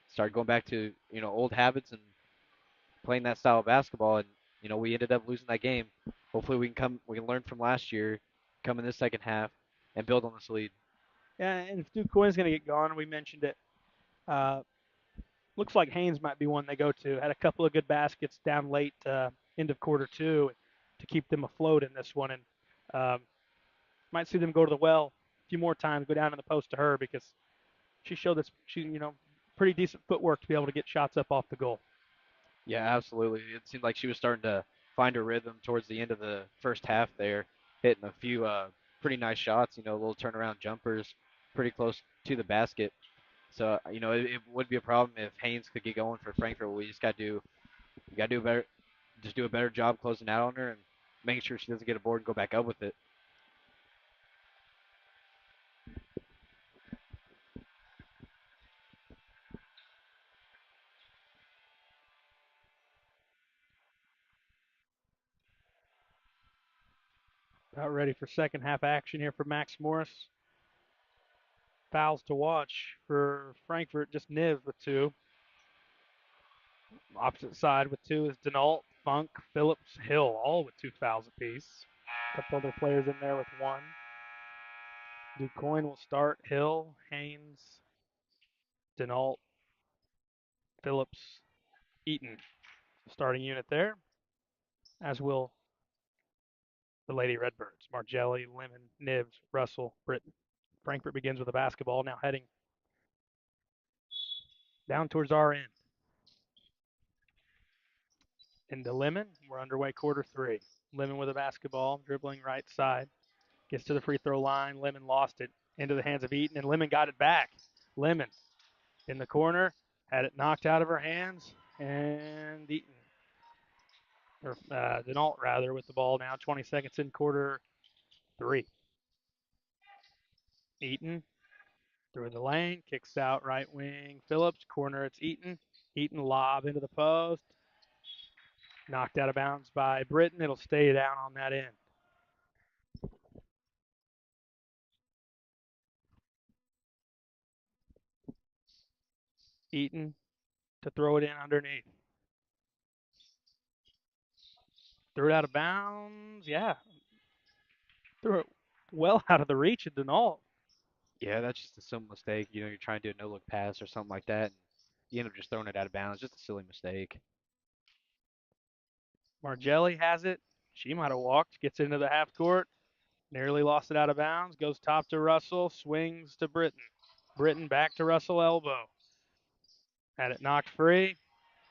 started going back to old habits and playing that style of basketball. And we ended up losing that game. Hopefully we can learn from last year, come in this second half, and build on this lead. Yeah, and if DuQuoin's going to get going, we mentioned it. Looks like Haynes might be one they go to. Had a couple of good baskets down late, end of quarter two, to keep them afloat in this one, and might see them go to the well a few more times, go down in the post to her because she showed that pretty decent footwork to be able to get shots up off the goal. Yeah, absolutely. It seemed like she was starting to find her rhythm towards the end of the first half there, hitting a few pretty nice shots, little turnaround jumpers pretty close to the basket. So, it would be a problem if Haynes could get going for Frankfurt. We just got to do a better, just do a better job closing out on her and making sure she doesn't get a board and go back up with it. About ready for second half action here for Max Morris. Fouls to watch for Frankfurt, just Niv with 2. Opposite side with 2 is Denault, Funk, Phillips, Hill, all with 2 fouls apiece. A couple other players in there with 1. DuQuoin will start. Hill, Haynes, Denault, Phillips, Eaton. Starting unit there, as will the Lady Redbirds. Margelli, Lemon, Nibs, Russell, Britton. Frankfurt begins with a basketball, now heading down towards our end. Into Lemon. We're underway quarter 3. Lemon with a basketball, dribbling right side. Gets to the free throw line. Lemon lost it into the hands of Eaton, and Lemon got it back. Lemon in the corner, had it knocked out of her hands, and Eaton, or Denault rather, with the ball now. 20 seconds in quarter 3. Eaton through the lane, kicks out right wing. Phillips, corner, it's Eaton. Eaton lob into the post. Knocked out of bounds by Britton. It'll stay down on that end. Eaton to throw it in underneath. Threw it out of bounds. Yeah. Threw it well out of the reach of Denault. Yeah, that's just a simple mistake. You're trying to do a no-look pass or something like that, and you end up just throwing it out of bounds. Just a silly mistake. Margelli has it. She might have walked. Gets into the half court. Nearly lost it out of bounds. Goes top to Russell. Swings to Britton. Britton back to Russell elbow. Had it knocked free.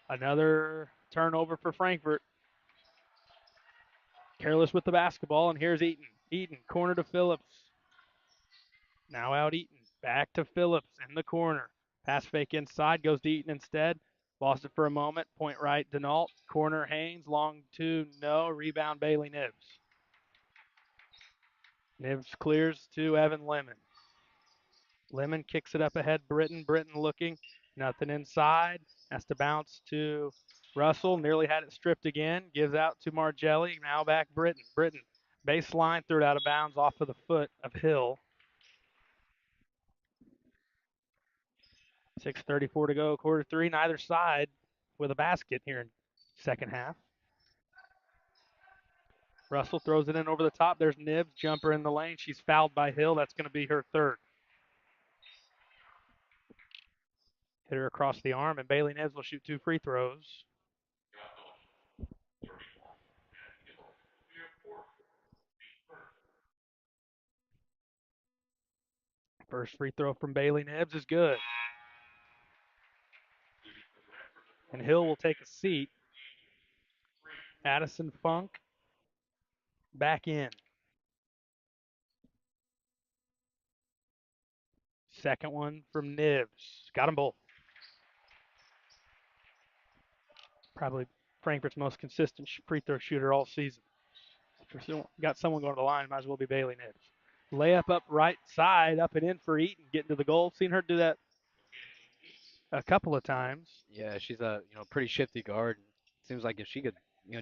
Another turnover for Frankfurt. Careless with the basketball, and here's Eaton. Eaton, corner to Phillips. Now out Eaton. Back to Phillips in the corner. Pass fake inside, goes to Eaton instead. Lost it for a moment. Point right, Denault. Corner, Haynes. Long two, no. Rebound, Bailey Nibs. Nibs clears to Evan Lemon. Lemon kicks it up ahead. Britton. Britton looking. Nothing inside. Has to bounce to Russell. Nearly had it stripped again. Gives out to Margelli. Now back Britton. Britton. Baseline. Threw it out of bounds off of the foot of Hill. 6:34 to go, quarter three. Neither side with a basket here in second half. Russell throws it in over the top. There's Nibs, jumper in the lane. She's fouled by Hill. That's going to be her third. Hit her across the arm, and Bailey Nibs will shoot 2 free throws. First free throw from Bailey Nibs is good. And Hill will take a seat. Addison Funk back in. Second one from Nibs. Got them both. Probably Frankfurt's most consistent free throw shooter all season. If you got someone going to the line, might as well be Bailey Nibs. Layup up right side, up and in for Eaton, getting to the goal. Seen her do that a couple of times. Yeah, she's a pretty shifty guard. Seems like if she could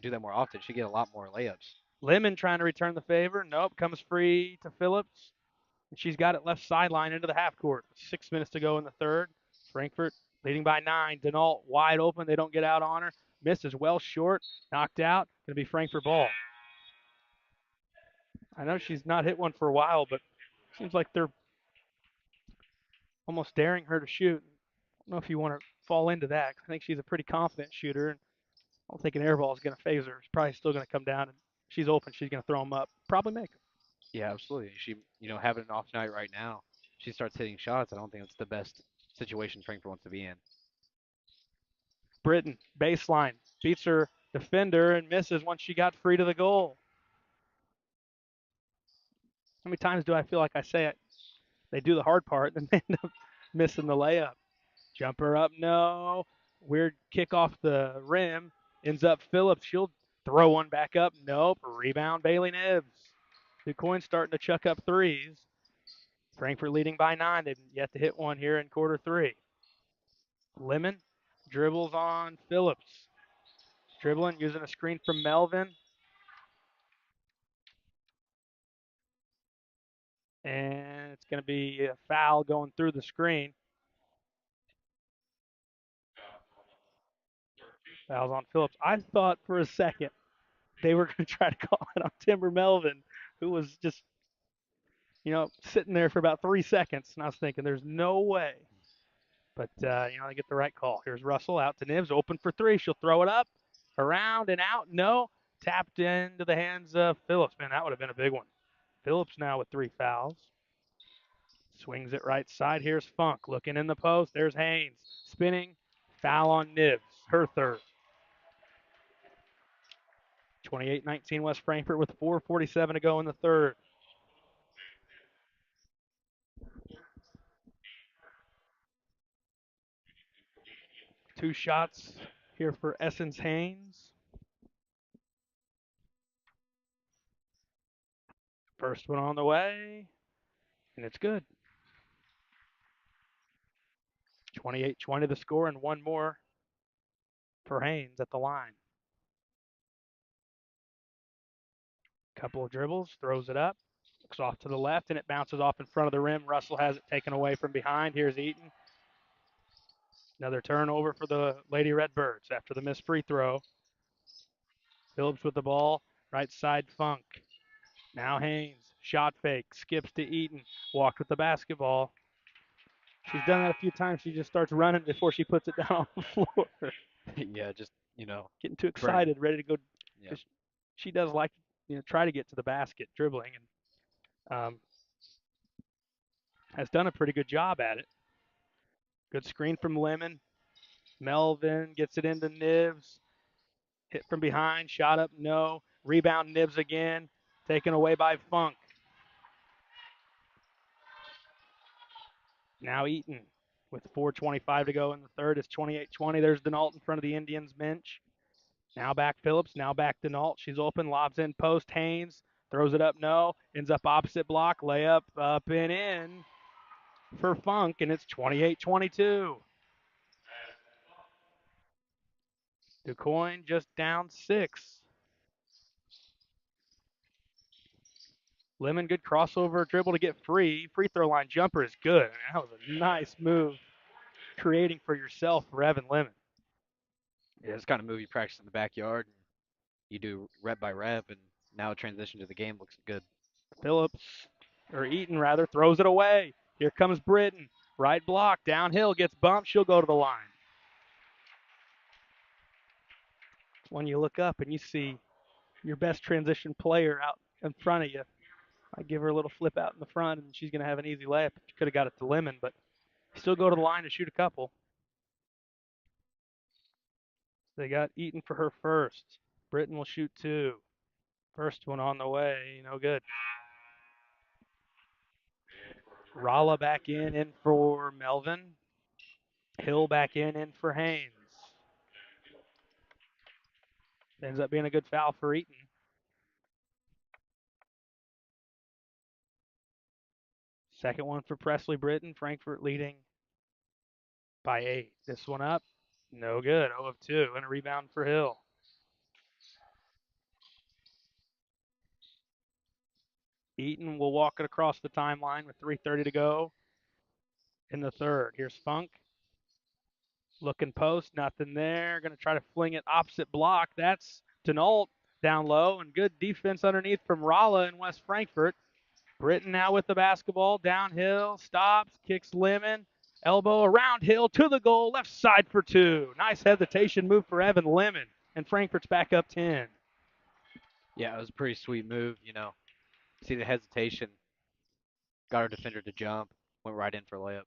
do that more often, she'd get a lot more layups. Lemon trying to return the favor. Nope, comes free to Phillips. And she's got it left sideline into the half court. 6 minutes to go in the third. Frankfurt leading by 9. Denault wide open. They don't get out on her. Misses well short. Knocked out. Going to be Frankfurt ball. I know she's not hit one for a while, but seems like they're almost daring her to shoot. I don't know if you want to fall into that. I think she's a pretty confident shooter, and I don't think an air ball is going to phase her. It's probably still going to come down, and she's open. She's going to throw them up. Probably make them. Yeah, absolutely. She, having an off night right now, she starts hitting shots. I don't think it's the best situation Frankfurt wants to be in. Britton, baseline, beats her defender and misses once she got free to the goal. How many times do I feel like I say it? They do the hard part, and they end up missing the layup. Jumper up, no. Weird kick off the rim. Ends up Phillips. She'll throw one back up. Nope. Rebound, Bailey Nibs. Quoin starting to chuck up threes. Frankfurt leading by 9. They've yet to hit one here in quarter three. Lemon dribbles on Phillips. Dribbling, using a screen from Melvin. And it's going to be a foul going through the screen. Foul's on Phillips. I thought for a second they were going to try to call it on Timber Melvin, who was just, sitting there for about 3 seconds. And I was thinking, there's no way. But, they get the right call. Here's Russell out to Nibs, open for 3. She'll throw it up, around and out. No. Tapped into the hands of Phillips. Man, that would have been a big one. Phillips now with 3 fouls. Swings it right side. Here's Funk looking in the post. There's Haynes spinning. Foul on Nibs. Her third. 28-19 West Frankfurt with 4:47 to go in the third. Two shots here for Essence Haynes. First one on the way, and it's good. 28-20 the score, and one more for Haynes at the line. Couple of dribbles, throws it up, looks off to the left, and it bounces off in front of the rim. Russell has it taken away from behind. Here's Eaton. Another turnover for the Lady Redbirds after the missed free throw. Phillips with the ball, right side Funk. Now Haynes, shot fake, skips to Eaton, walked with the basketball. She's done that a few times. She just starts running before she puts it down on the floor. Yeah, just Getting too burn. excited, ready to go. Yeah. She does like try to get to the basket, dribbling, and has done a pretty good job at it. Good screen from Lemon. Melvin gets it into Nibs. Hit from behind, shot up, no. Rebound Nibs again, taken away by Funk. Now Eaton with 4:25 to go in the third. It's 28-20. There's Denault in front of the Indians bench. Now back Phillips, now back Denault. She's open, lobs in post. Haynes throws it up, no. Ends up opposite block, layup up and in for Funk, and it's 28-22. Quoin just down 6. Lemon, good crossover dribble to get free. Free throw line jumper is good. That was a nice move, creating for yourself for Evan Lemon. Yeah, it's kind of move you practice in the backyard. And you do rep by rep, and now transition to the game looks good. Phillips, or Eaton rather, throws it away. Here comes Britton. Right block, downhill, gets bumped. She'll go to the line. When you look up and you see your best transition player out in front of you, I give her a little flip out in the front, and she's going to have an easy layup. She could have got it to Lemon, but still go to the line to shoot a couple. They got Eaton for her first. Britton will shoot 2. First one on the way, no good. Rala back in for Melvin. Hill back in for Haynes. Ends up being a good foul for Eaton. Second one for Presley Britton. Frankfurt leading by 8. This one up, no good. 0 of 2, and a rebound for Hill. Eaton will walk it across the timeline with 3:30 to go in the third. Here's Funk. Looking post, nothing there. Going to try to fling it opposite block. That's Denault down low, and good defense underneath from Rala in West Frankfurt. Britton now with the basketball, downhill, stops, kicks Lemon, elbow around Hill to the goal, left side for 2. Nice hesitation move for Evan Lemon, and Frankfurt's back up 10. Yeah, it was a pretty sweet move. See the hesitation, got her defender to jump, went right in for a layup.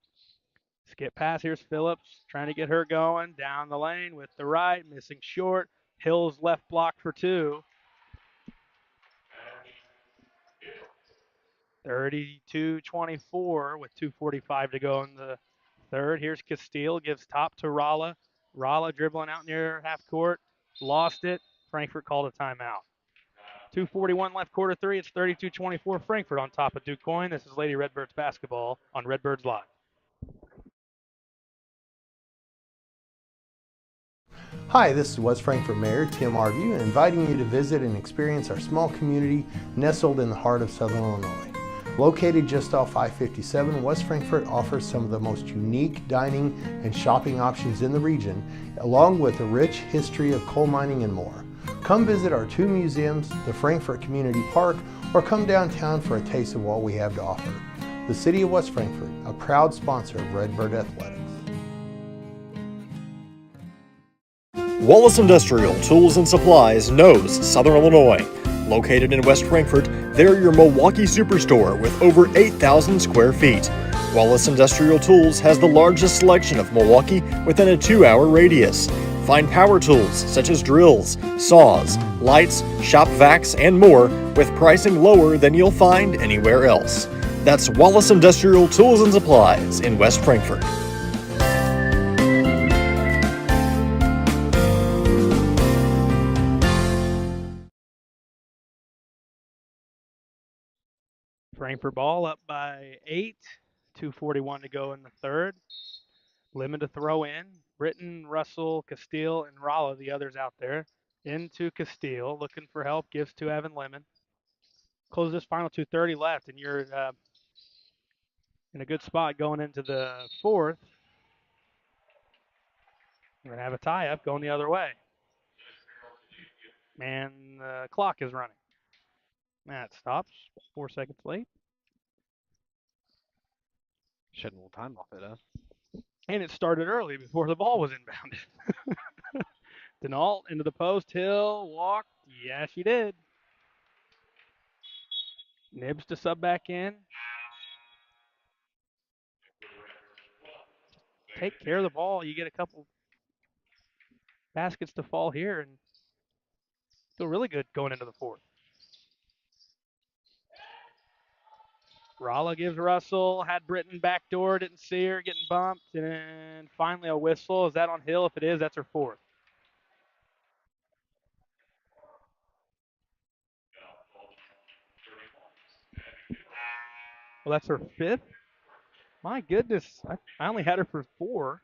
Skip pass, here's Phillips, trying to get her going, down the lane with the right, missing short. Hill's left block for 2. 32-24 with 2:45 to go in the third. Here's Castile, gives top to Rala. Rala dribbling out near half court, lost it. Frankfurt called a timeout. 2:41 left, quarter 3. It's 32-24. Frankfurt on top of Quoin. This is Lady Redbirds basketball on Redbirds Live. Hi, this is West Frankfurt Mayor Tim Arview, inviting you to visit and experience our small community nestled in the heart of Southern Illinois. Located just off I-57, West Frankfurt offers some of the most unique dining and shopping options in the region, along with a rich history of coal mining and more. Come visit our 2 museums, the Frankfurt Community Park, or come downtown for a taste of what we have to offer. The City of West Frankfurt, a proud sponsor of Redbird Athletics. Wallace Industrial Tools and Supplies knows Southern Illinois. Located in West Frankfurt, they're your Milwaukee Superstore with over 8,000 square feet. Wallace Industrial Tools has the largest selection of Milwaukee within a 2-hour radius. Find power tools such as drills, saws, lights, shop vacs, and more with pricing lower than you'll find anywhere else. That's Wallace Industrial Tools and Supplies in West Frankfurt. Frankfurt ball up by 8. 2:41 to go in the third. Lemon to throw in. Britton, Russell, Castile, and Rolla, the others out there. Into Castile, looking for help, gives to Evan Lemon. Close this final 2:30 left, and you're in a good spot going into the fourth. We're going to have a tie-up going the other way. And the clock is running. That stops 4 seconds late. Shedding a little time off it, huh? And it started early before the ball was inbounded. Denault into the post. Hill walked. Yeah, she did. Nibs to sub back in. Take care of the ball. You get a couple baskets to fall here and feel really good going into the fourth. Rolla gives Russell, had Britton backdoor, didn't see her, getting bumped, and finally a whistle. Is that on Hill? If it is, that's her fourth. Well, that's her fifth. My goodness, I only had her for 4.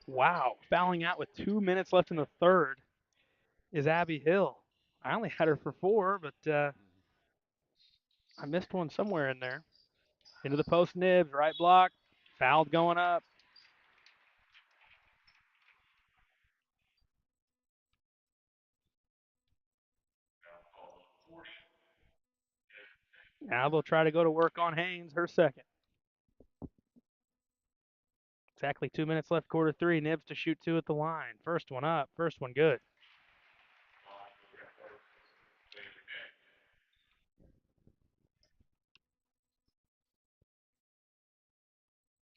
Wow, fouling out with 2 minutes left in the third is Abby Hill. I only had her for 4, but I missed one somewhere in there. Into the post, Nibs, right block, fouled going up. Now they'll try to go to work on Haynes, her second. Exactly 2 minutes left, quarter 3. Nibs to shoot 2 at the line. First one up, first one good.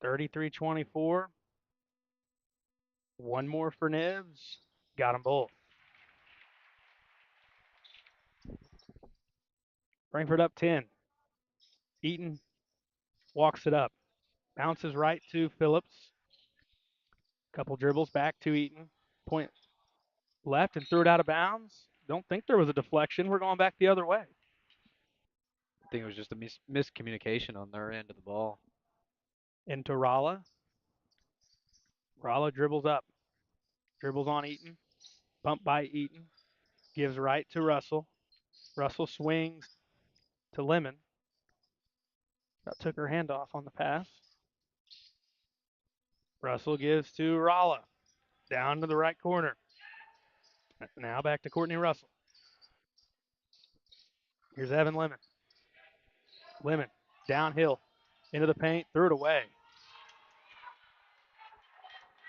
(33-24). One more for Nibs. Got them both. Frankfurt up 10. Eaton walks it up. Bounces right to Phillips. Couple dribbles back to Eaton. Point left and threw it out of bounds. Don't think there was a deflection. We're going back the other way. I think it was just a miscommunication on their end of the ball. Into Rolla. Rolla dribbles up. Dribbles on Eaton. Bump by Eaton. Gives right to Russell. Russell swings to Lemon. That took her hand off on the pass. Russell gives to Rolla. Down to the right corner. Now back to Courtney Russell. Here's Evan Lemon. Lemon downhill into the paint, threw it away.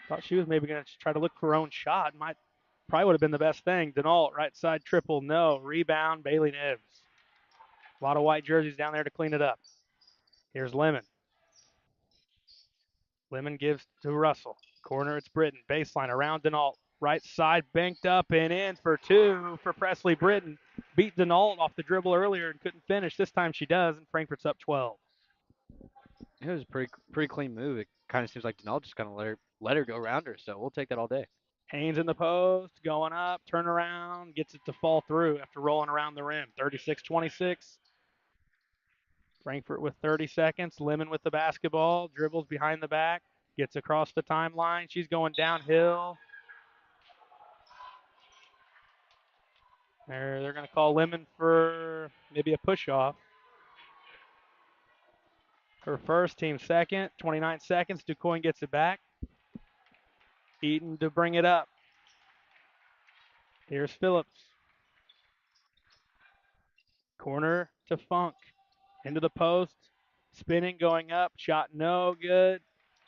Thought she was maybe going to try to look for her own shot. Probably would have been the best thing. Denault, right side triple, no. Rebound, Bailey Nibs. A lot of white jerseys down there to clean it up. Here's Lemon. Lemon gives to Russell. Corner, it's Britton. Baseline around Denault. Right side, banked up and in for 2 for Presley Britton. Beat Denault off the dribble earlier and couldn't finish. This time she does, and Frankfurt's up 12. It was a pretty clean move. It kind of seems like Denal just kind of let her go around her, so we'll take that all day. Haynes in the post, going up, turn around, gets it to fall through after rolling around the rim. 36-26. Frankfurt with 30 seconds. Lemon with the basketball, dribbles behind the back, gets across the timeline. She's going downhill. They're going to call Lemon for maybe a push-off. Her first, team second. 29 seconds. Quoin gets it back. Eaton to bring it up. Here's Phillips. Corner to Funk. Into the post. Spinning, going up. Shot no good.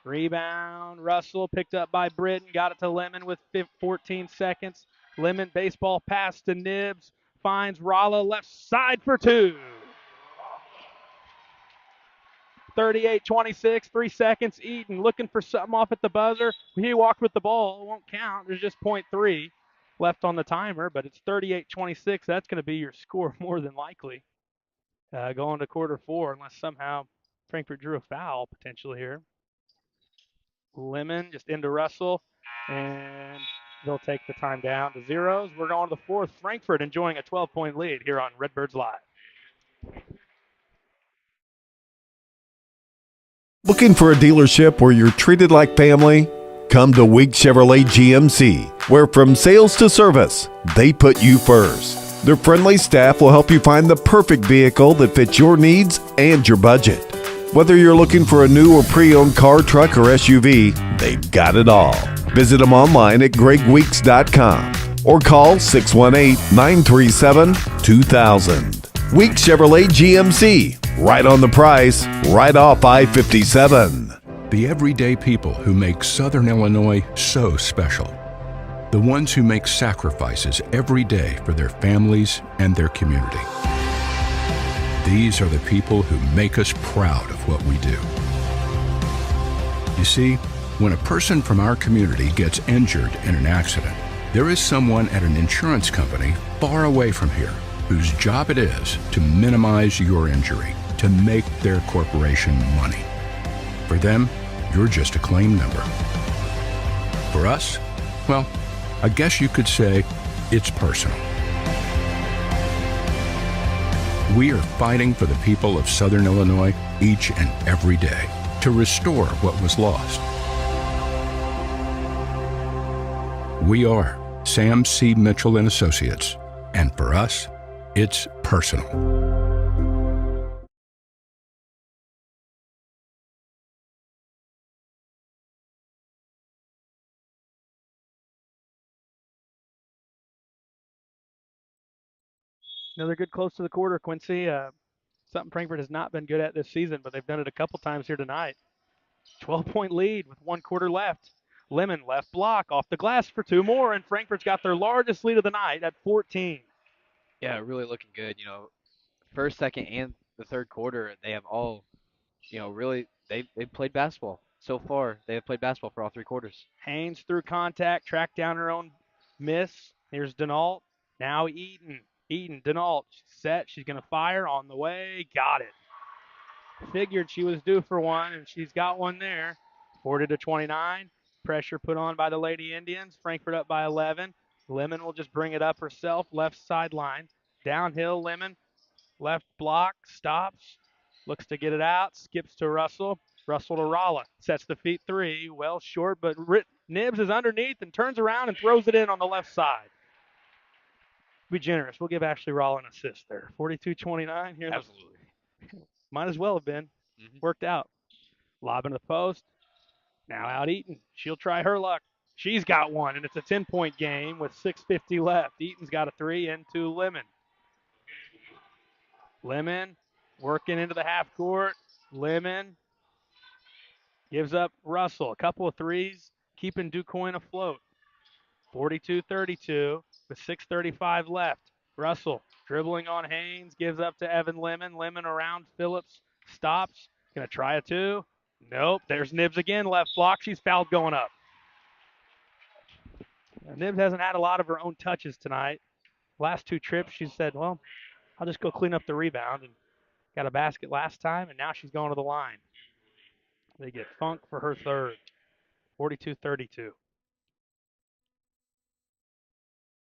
Rebound. Russell picked up by Britton. Got it to Lemon with 14 seconds. Lemon baseball pass to Nibs. Finds Rolla left side for 2. 38-26, 3 seconds. Eaton looking for something off at the buzzer. He walked with the ball. It won't count. There's just 0.3 left on the timer, but it's 38-26. That's going to be your score more than likely going to quarter 4, unless somehow Frankfurt drew a foul potentially here. Lemon just into Russell, and they'll take the time down to 0s. We're going to the fourth. Frankfurt enjoying a 12-point lead here on Redbirds Live. Looking for a dealership where you're treated like family? Come to Week Chevrolet GMC, where from sales to service, they put you first. Their friendly staff will help you find the perfect vehicle that fits your needs and your budget. Whether you're looking for a new or pre-owned car, truck, or SUV, they've got it all. Visit them online at gregweeks.com or call 618-937-2000. Week Chevrolet GMC, right on the price, right off I-57. The everyday people who make Southern Illinois so special. The ones who make sacrifices every day for their families and their community. These are the people who make us proud of what we do. You see, when a person from our community gets injured in an accident, there is someone at an insurance company far away from here whose job it is to minimize your injury, to make their corporation money. For them, you're just a claim number. For us, well, I guess you could say it's personal. We are fighting for the people of Southern Illinois each and every day to restore what was lost. We are Sam C. Mitchell and Associates, and for us, it's personal. Another good close to the quarter, Quincy. Something Frankfurt has not been good at this season, but they've done it a couple times here tonight. 12-point lead with 1 quarter left. Lemon left block off the glass for 2 more, and Frankfurt's got their largest lead of the night at 14. Yeah, really looking good. First, second, and the third quarter, they have all, really they've played basketball so far. They have played basketball for all 3 quarters. Haynes through contact, tracked down her own miss. Here's Denault. Now Eaton. Denault, set. She's going to fire on the way. Got it. Figured she was due for one, and she's got one there. 40-29. Pressure put on by the Lady Indians. Frankfurt up by 11. Lemon will just bring it up herself, left sideline. Downhill, Lemon. Left block, stops. Looks to get it out. Skips to Russell. Russell to Rolla. Sets the feet 3. Well short, but Nibbs is underneath and turns around and throws it in on the left side. Be generous. We'll give Ashley Rolla an assist there. 42-29. Here. Absolutely. Might as well have been. Mm-hmm. Worked out. Lob into the post. Now out Eaton. She'll try her luck. She's got one, and it's a 10-point game with 6:50 left. Eaton's got a 3 into Lemon. Lemon working into the half court. Lemon gives up Russell. A couple of threes, keeping Quoin afloat. 42-32 with 6:35 left. Russell dribbling on Haynes, gives up to Evan Lemon. Lemon around Phillips, stops. Gonna try a 2. Nope. There's Nibbs again, left block. She's fouled going up. Nibbs hasn't had a lot of her own touches tonight. Last 2 trips, she said, well, I'll just go clean up the rebound, and got a basket last time, and now she's going to the line. They get Funk for her third. 42-32.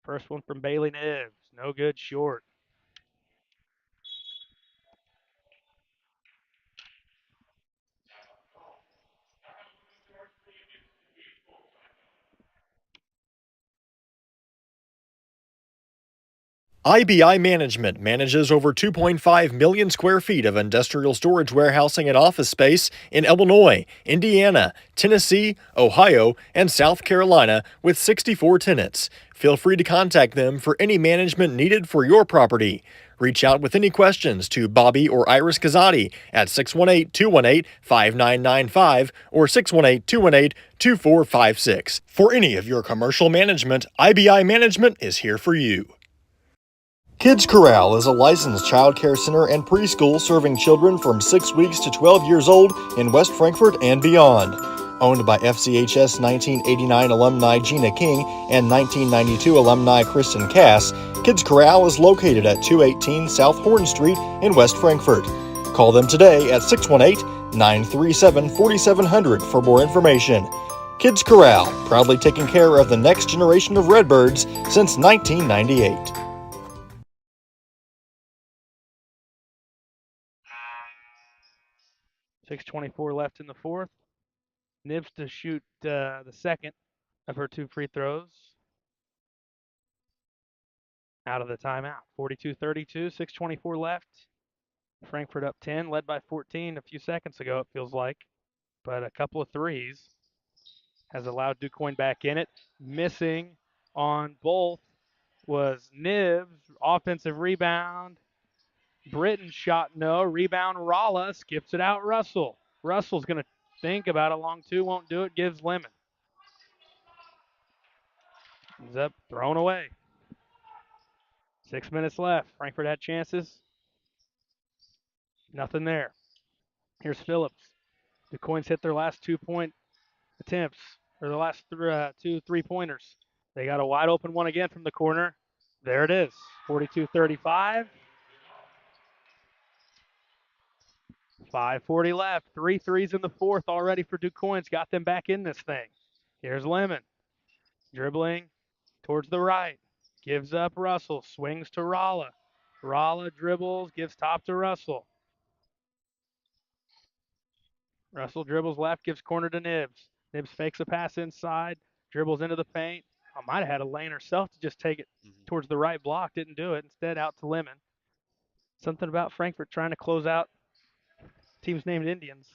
First one from Bailey Nibbs. No good, short. IBI Management manages over 2.5 million square feet of industrial storage, warehousing, and office space in Illinois, Indiana, Tennessee, Ohio, and South Carolina with 64 tenants. Feel free to contact them for any management needed for your property. Reach out with any questions to Bobby or Iris Kazadi at 618-218-5995 or 618-218-2456. For any of your commercial management, IBI Management is here for you. Kids Corral is a licensed child care center and preschool serving children from 6 weeks to 12 years old in West Frankfort and beyond. Owned by FCHS 1989 alumni Gina King and 1992 alumni Kristen Cass, Kids Corral is located at 218 South Horn Street in West Frankfort. Call them today at 618-937-4700 for more information. Kids Corral, proudly taking care of the next generation of Redbirds since 1998. 6:24 left in the fourth. Nibs to shoot the second of her 2 free throws. Out of the timeout. 42-32, 6:24 left. Frankfurt up 10, led by 14 a few seconds ago, it feels like. But a couple of threes has allowed Quoin back in it. Missing on both was Nibs. Offensive rebound. Britton shot no. Rebound Ralla. Skips it out Russell. Russell's going to think about a long two. Won't do it. Gives Lemon. Ends up thrown away. 6 minutes left. Frankfurt had chances. Nothing there. Here's Phillips. The Coins hit their last 2-point attempts, or the last 2 3-pointers. They got a wide open one again from the corner. There it is. 42-35. 5:40 left. 3 threes in the fourth already for DuQuoin's. Got them back in this thing. Here's Lemon. Dribbling towards the right. Gives up Russell. Swings to Ralla. Ralla dribbles. Gives top to Russell. Russell dribbles left. Gives corner to Nibs. Nibs fakes a pass inside. Dribbles into the paint. I might have had a lane herself to just take it towards the right block. Didn't do it. Instead, out to Lemon. Something about Frankfurt trying to close out teams named Indians.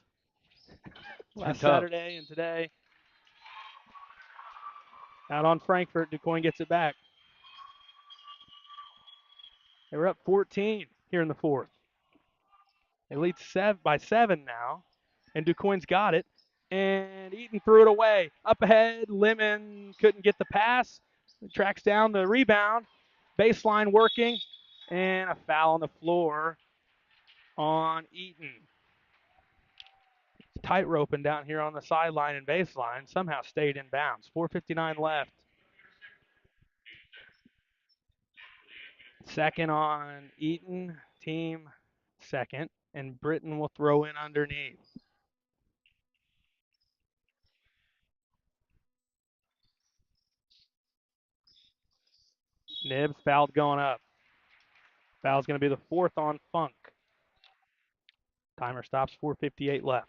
Last Saturday and today. Out on Frankfurt. DuQuoin gets it back. They were up 14 here in the fourth. They lead by 7 now. And DuQuoin's got it. And Eaton threw it away. Up ahead, Lemon couldn't get the pass. Tracks down the rebound. Baseline working. And a foul on the floor on Eaton. Tight roping down here on the sideline and baseline. Somehow stayed in bounds. 4:59 left. Second on Eaton. Team second. And Britton will throw in underneath. Nibs fouled going up. Foul's going to be the fourth on Funk. Timer stops, 4:58 left.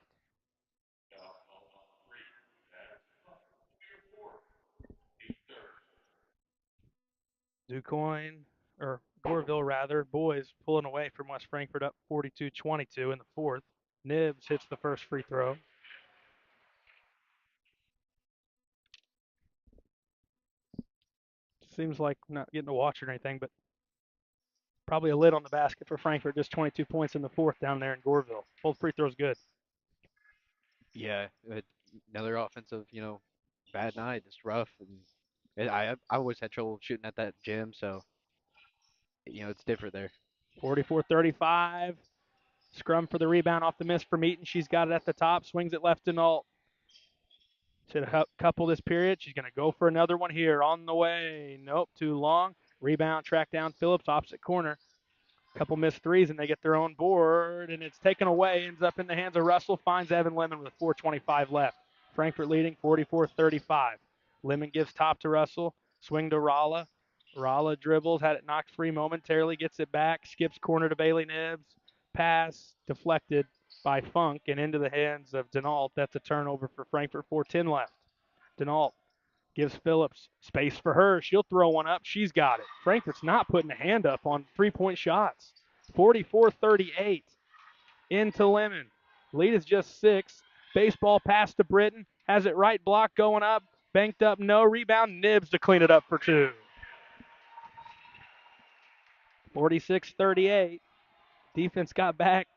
DuQuoin, or Goreville rather, boys pulling away from West Frankfurt up 42-22 in the fourth. Nibs hits the first free throw. Seems like not getting to watch or anything, but probably a lid on the basket for Frankfurt. Just 22 points in the fourth down there in Goreville. Both free throws good. Yeah, another offensive, bad night, just rough. And I always had trouble shooting at that gym, so it's different there. 44-35. Scrum for the rebound off the miss from Eaton. She's got it at the top. Swings it left to Nault. She's a couple this period. She's going to go for another one here on the way. Nope, too long. Rebound, track down Phillips, opposite corner. Couple missed threes, and they get their own board, and it's taken away. Ends up in the hands of Russell. Finds Evan Lemon with 4:25 left. Frankfurt leading 44-35. Lemon gives top to Russell. Swing to Ralla. Ralla dribbles, had it knocked free momentarily, gets it back, skips corner to Bailey Nibs. Pass deflected by Funk and into the hands of Denault. That's a turnover for Frankfurt. 4:10 left. Denault gives Phillips space for her. She'll throw one up. She's got it. Frankfurt's not putting a hand up on 3-point shots. 44-38 into Lemon. Lead is just 6. Baseball pass to Britton. Has it right block going up. Banked up, no. Rebound. Nibs to clean it up for 2. 46-38. Defense got back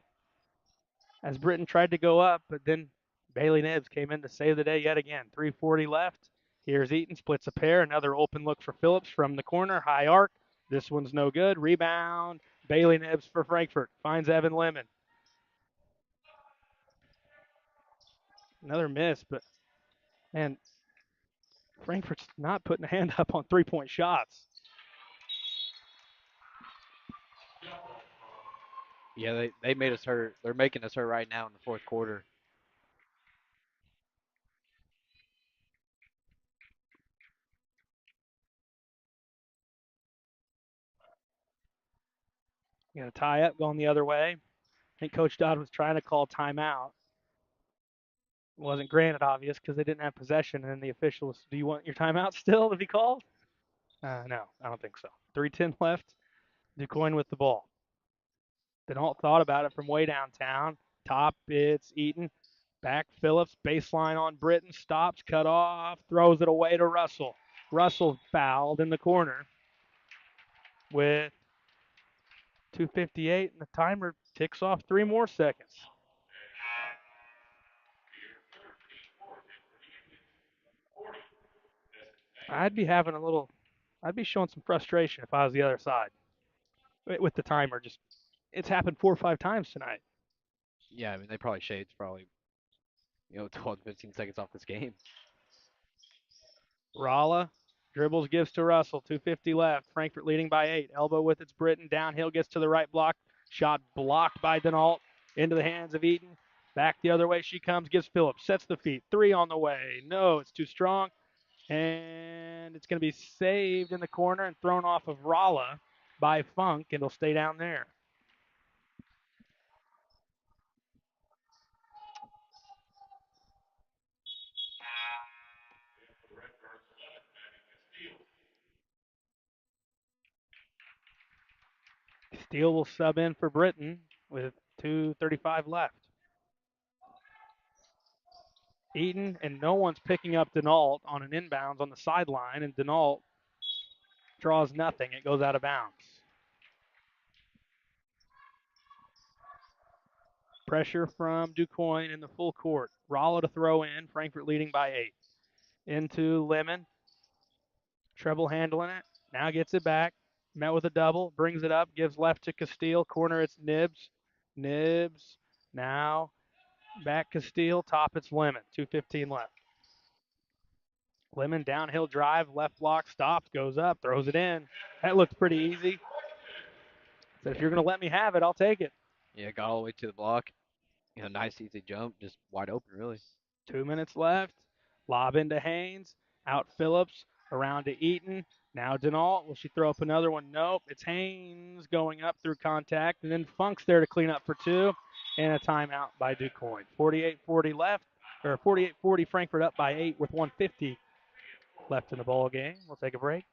as Britton tried to go up, but then Bailey Nibs came in to save the day yet again. 3:40 left. Here's Eaton, splits a pair. Another open look for Phillips from the corner. High arc. This one's no good. Rebound. Bailey Nibs for Frankfurt. Finds Evan Lemon. Another miss, but, man, Frankfurt's not putting a hand up on 3-point shots. Yeah, they made us hurt. They're making us hurt right now in the fourth quarter. Going to tie up, going the other way. I think Coach Dodd was trying to call timeout. Wasn't granted, obvious, because they didn't have possession, and the officials, do you want your timeout still to be called? No, I don't think so. 3:10 left. DuQuoin with the ball. Denault thought about it from way downtown. Top, it's Eaton. Back Phillips, baseline on Britton, stops, cut off, throws it away to Russell. Russell fouled in the corner with 2:58, and the timer ticks off 3 more seconds. I'd be showing some frustration if I was the other side with the timer. It's happened 4 or 5 times tonight. Yeah, I mean they probably shaved 12 to 15 seconds off this game. Ralla dribbles, gives to Russell. 2:50 left. Frankfurt leading by 8. Elbow with its Britton. Downhill gets to the right block. Shot blocked by Denault. Into the hands of Eaton. Back the other way she comes. Gives Phillips. Sets the feet. 3 on the way. No, it's too strong. And it's going to be saved in the corner and thrown off of Ralla by Funk. And it'll stay down there. Steele will sub in for Britton with 2:35 left. Eaton, and no one's picking up Denault on an inbounds on the sideline, and Denault draws nothing. It goes out of bounds. Pressure from DuQuoin in the full court. Rollo to throw in. Frankfurt leading by 8. Into Lemon. Treble handling it. Now gets it back. Met with a double. Brings it up. Gives left to Castile. Corner, it's Nibs. Nibs. Now back Castile. Top, it's Lemon. 2:15 left. Lemon downhill drive. Left block. Stops. Goes up. Throws it in. That looked pretty easy. Said, if you're going to let me have it, I'll take it. Yeah, got all the way to the block. Nice easy jump, just wide open really. 2 minutes left. Lob into Haynes. Out Phillips. Around to Eaton. Now Denault. Will she throw up another one? Nope. It's Haynes going up through contact. And then Funk's there to clean up for 2. And a timeout by DuQuoin. 48-40 left. Or 48-40 Frankfurt up by 8 with 150 left in the ball game. We'll take a break.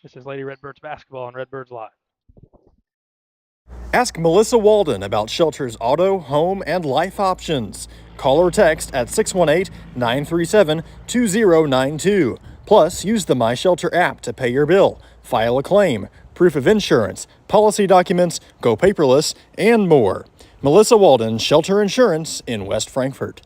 This is Lady Redbirds basketball on Redbirds Live. Ask Melissa Walden about Shelter's auto, home, and life options. Call or text at 618-937-2092. Plus, use the My Shelter app to pay your bill, file a claim, proof of insurance, policy documents, go paperless, and more. Melissa Walden, Shelter Insurance in West Frankfurt.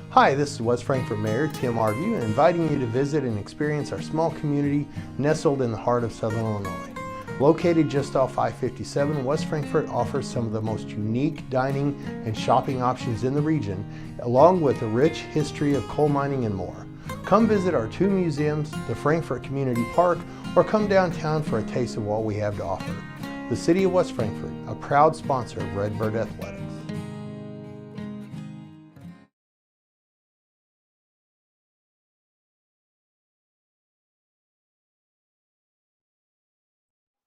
Hi, this is West Frankfurt Mayor Tim Arview, inviting you to visit and experience our small community nestled in the heart of Southern Illinois. Located just off I-57, West Frankfurt offers some of the most unique dining and shopping options in the region, along with a rich history of coal mining and more. Come visit our 2 museums, the Frankfurt Community Park, or come downtown for a taste of what we have to offer. The City of West Frankfurt, a proud sponsor of Redbird Athletics.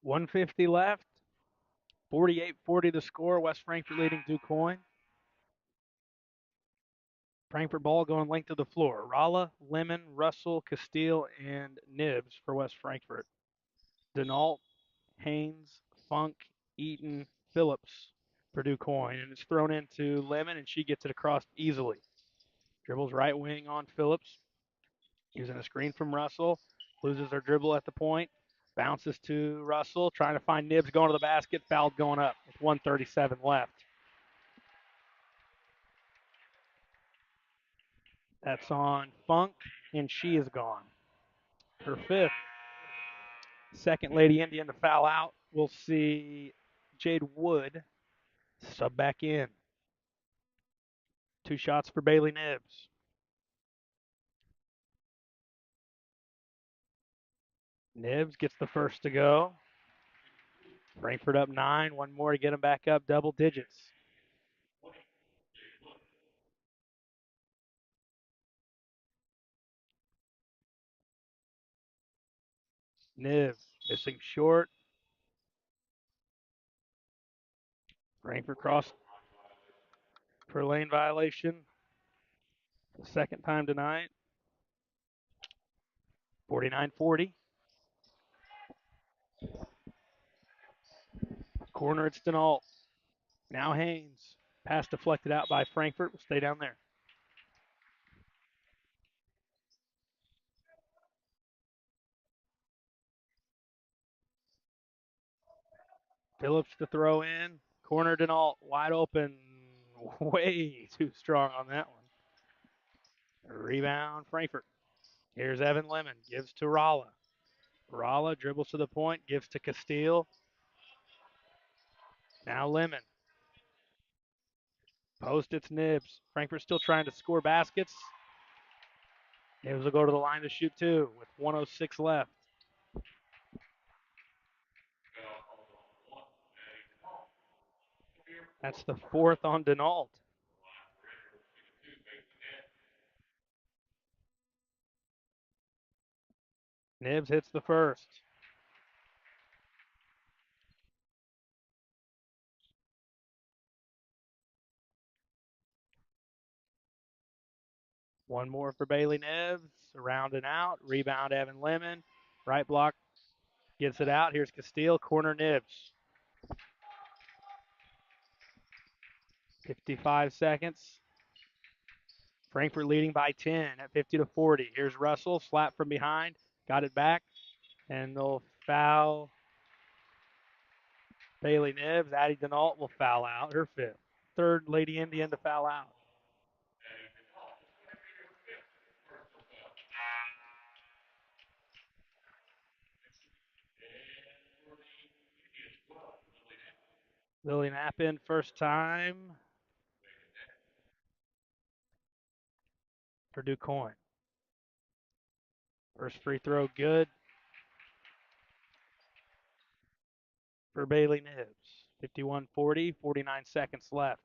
$150 left. 48-40 the score. West Frankfurt leading DuQuoin. Frankfurt ball going length of the floor. Ralla, Lemon, Russell, Castile, and Nibs for West Frankfurt. Denault, Haynes, Funk, Eaton, Phillips for DuQuoin. And it's thrown into Lemon, and she gets it across easily. Dribbles right wing on Phillips. Using a screen from Russell. Loses her dribble at the point. Bounces to Russell. Trying to find Nibs going to the basket. Fouled going up with 1:37 left. That's on Funk, and she is gone. Her 5th. Second Lady Indian to foul out. We'll see Jade Wood sub back in. 2 shots for Bailey Nibs. Nibs gets the first to go. Frankfurt up 9. One more to get them back up double digits. Nibs missing short. Frankfurt cross for lane violation. The second time tonight. 49-40. Corner, it's Denault. Now Haynes. Pass deflected out by Frankfurt. Will stay down there. Phillips to throw in. Corner Denault. Wide open. Way too strong on that one. Rebound, Frankfurt. Here's Evan Lemon. Gives to Ralla. Ralla dribbles to the point. Gives to Castile. Now Lemon. Post, it's Nibs. Frankfurt still trying to score baskets. Nibs will go to the line to shoot two with 1:06 left. That's the fourth on Denault. Nibs hits the first. One more for Bailey Nibs. Around and out. Rebound, Evan Lemon. Right block gets it out. Here's Castile. Corner Nibs. 55 seconds. Frankfurt leading by 10 at 50-40. Here's Russell. Slap from behind. Got it back. And they'll foul Bailey Nibs. Addie Denault will foul out. Her fifth. Third Lady Indian to foul out. Lily Knapp in first time for Quoin. First free throw good for Bailey Nibs. 51-40, 49 seconds left.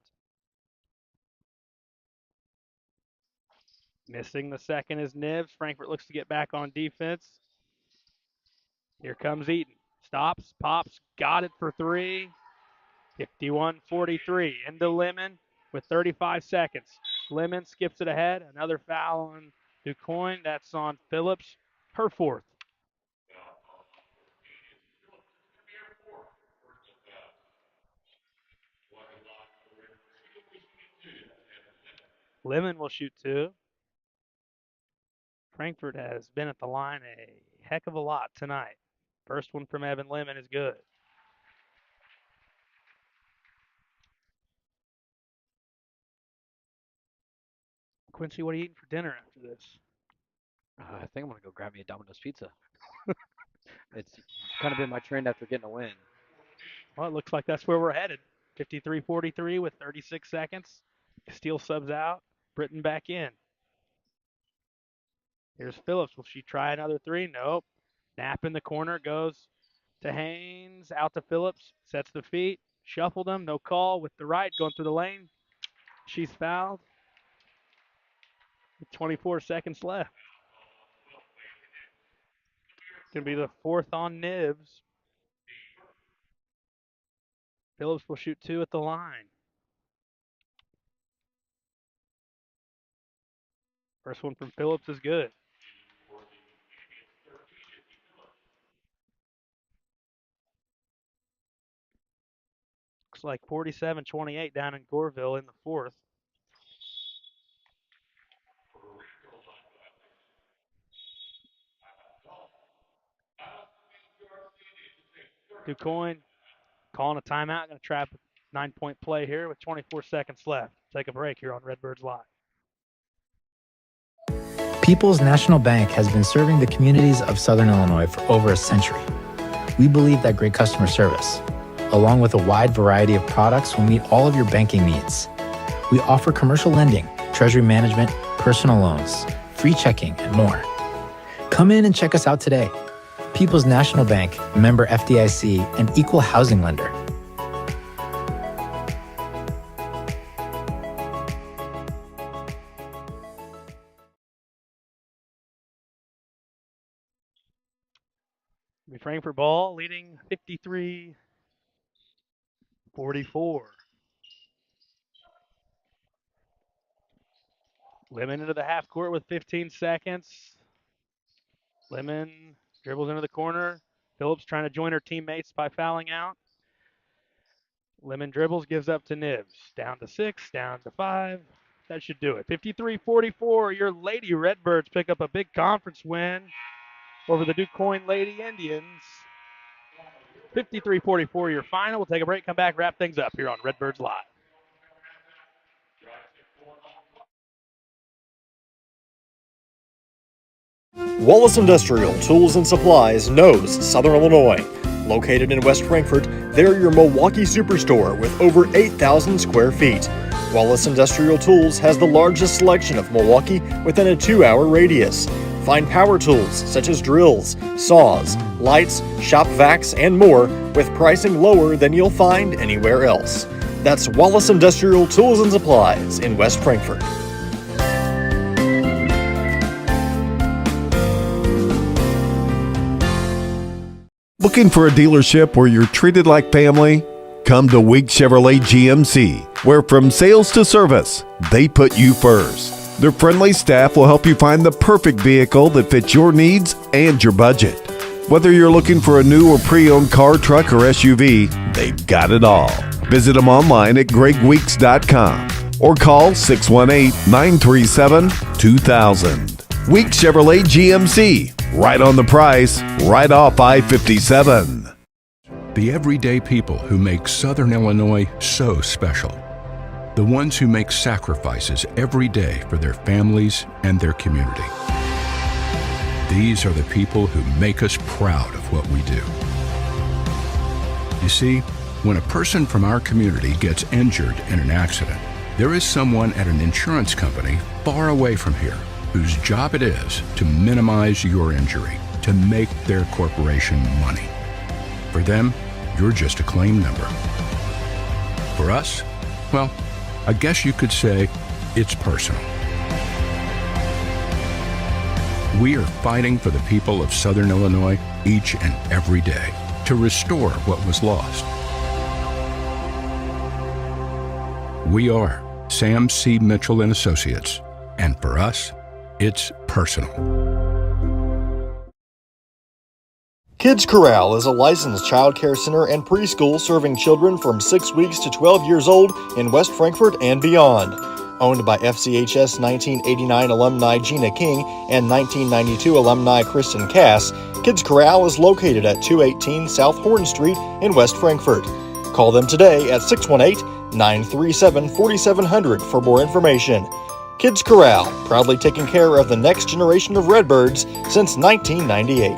Missing the second is Nibs. Frankfurt looks to get back on defense. Here comes Eaton. Stops, pops, got it for three. 51-43. Into Lemon with 35 seconds. Lemon skips it ahead. Another foul on Quoin. That's on Phillips. Her fourth. Lemon will shoot two. Frankfurt has been at the line a heck of a lot tonight. First one from Evan Lemon is good. Quincy, what are you eating for dinner after this? I think I'm gonna go grab me a Domino's pizza. It's kind of been my trend after getting a win. Well, it looks like that's where we're headed. 53-43 with 36 seconds. Steele subs out. Britton back in. Here's Phillips. Will she try another three? Nope. Knapp in the corner. Goes to Haynes. Out to Phillips. Sets the feet. Shuffled them. No call. With the right. Going through the lane. She's fouled. With 24 seconds left. Going to be the fourth on Nibs. Phillips will shoot two at the line. First one from Phillips is good. Looks like 47-28 down in Goreville in the fourth. Quoin calling a timeout. Going to trap a 9-point play here with 24 seconds left. Take a break here on Redbirds Live. People's National Bank has been serving the communities of Southern Illinois for over a century. We believe that great customer service, along with a wide variety of products, will meet all of your banking needs. We offer commercial lending, treasury management, personal loans, free checking, and more. Come in and check us out today. People's National Bank, member FDIC, and equal housing lender. Frankfurt ball leading 53-44. Lemon into the half court with 15 seconds. Lemon dribbles into the corner. Phillips trying to join her teammates by fouling out. Lemon dribbles, gives up to Nibs. Down to 6, down to 5. That should do it. 53-44. Your Lady Redbirds pick up a big conference win over the Quoin Lady Indians. 53-44, your final. We'll take a break, come back, wrap things up here on Redbirds Live. Wallace Industrial Tools and Supplies knows Southern Illinois. Located in West Frankfort, they're your Milwaukee superstore with over 8,000 square feet. Wallace Industrial Tools has the largest selection of Milwaukee within a 2-hour radius. Find power tools such as drills, saws, lights, shop vacs, and more with pricing lower than you'll find anywhere else. That's Wallace Industrial Tools and Supplies in West Frankfort. Looking for a dealership where you're treated like family? Come to Week Chevrolet GMC, where from sales to service, they put you first. Their friendly staff will help you find the perfect vehicle that fits your needs and your budget. Whether you're looking for a new or pre-owned car, truck, or SUV, they've got it all. Visit them online at gregweeks.com or call 618-937-2000. Week Chevrolet GMC, right on the price, right off I-57. The everyday people who make Southern Illinois so special. The ones who make sacrifices every day for their families and their community. These are the people who make us proud of what we do. You see, when a person from our community gets injured in an accident, there is someone at an insurance company far away from here whose job it is to minimize your injury, to make their corporation money. For them, you're just a claim number. For us, well, I guess you could say it's personal. We are fighting for the people of Southern Illinois each and every day to restore what was lost. We are Sam C. Mitchell and Associates, and for us, it's personal. Kids Corral is a licensed child care center and preschool serving children from 6 weeks to 12 years old in West Frankfort and beyond. Owned by FCHS 1989 alumni Gina King and 1992 alumni Kristen Cass, Kids Corral is located at 218 South Horn Street in West Frankfort. Call them today at 618-937-4700 for more information. Kids Corral, proudly taking care of the next generation of Redbirds since 1998.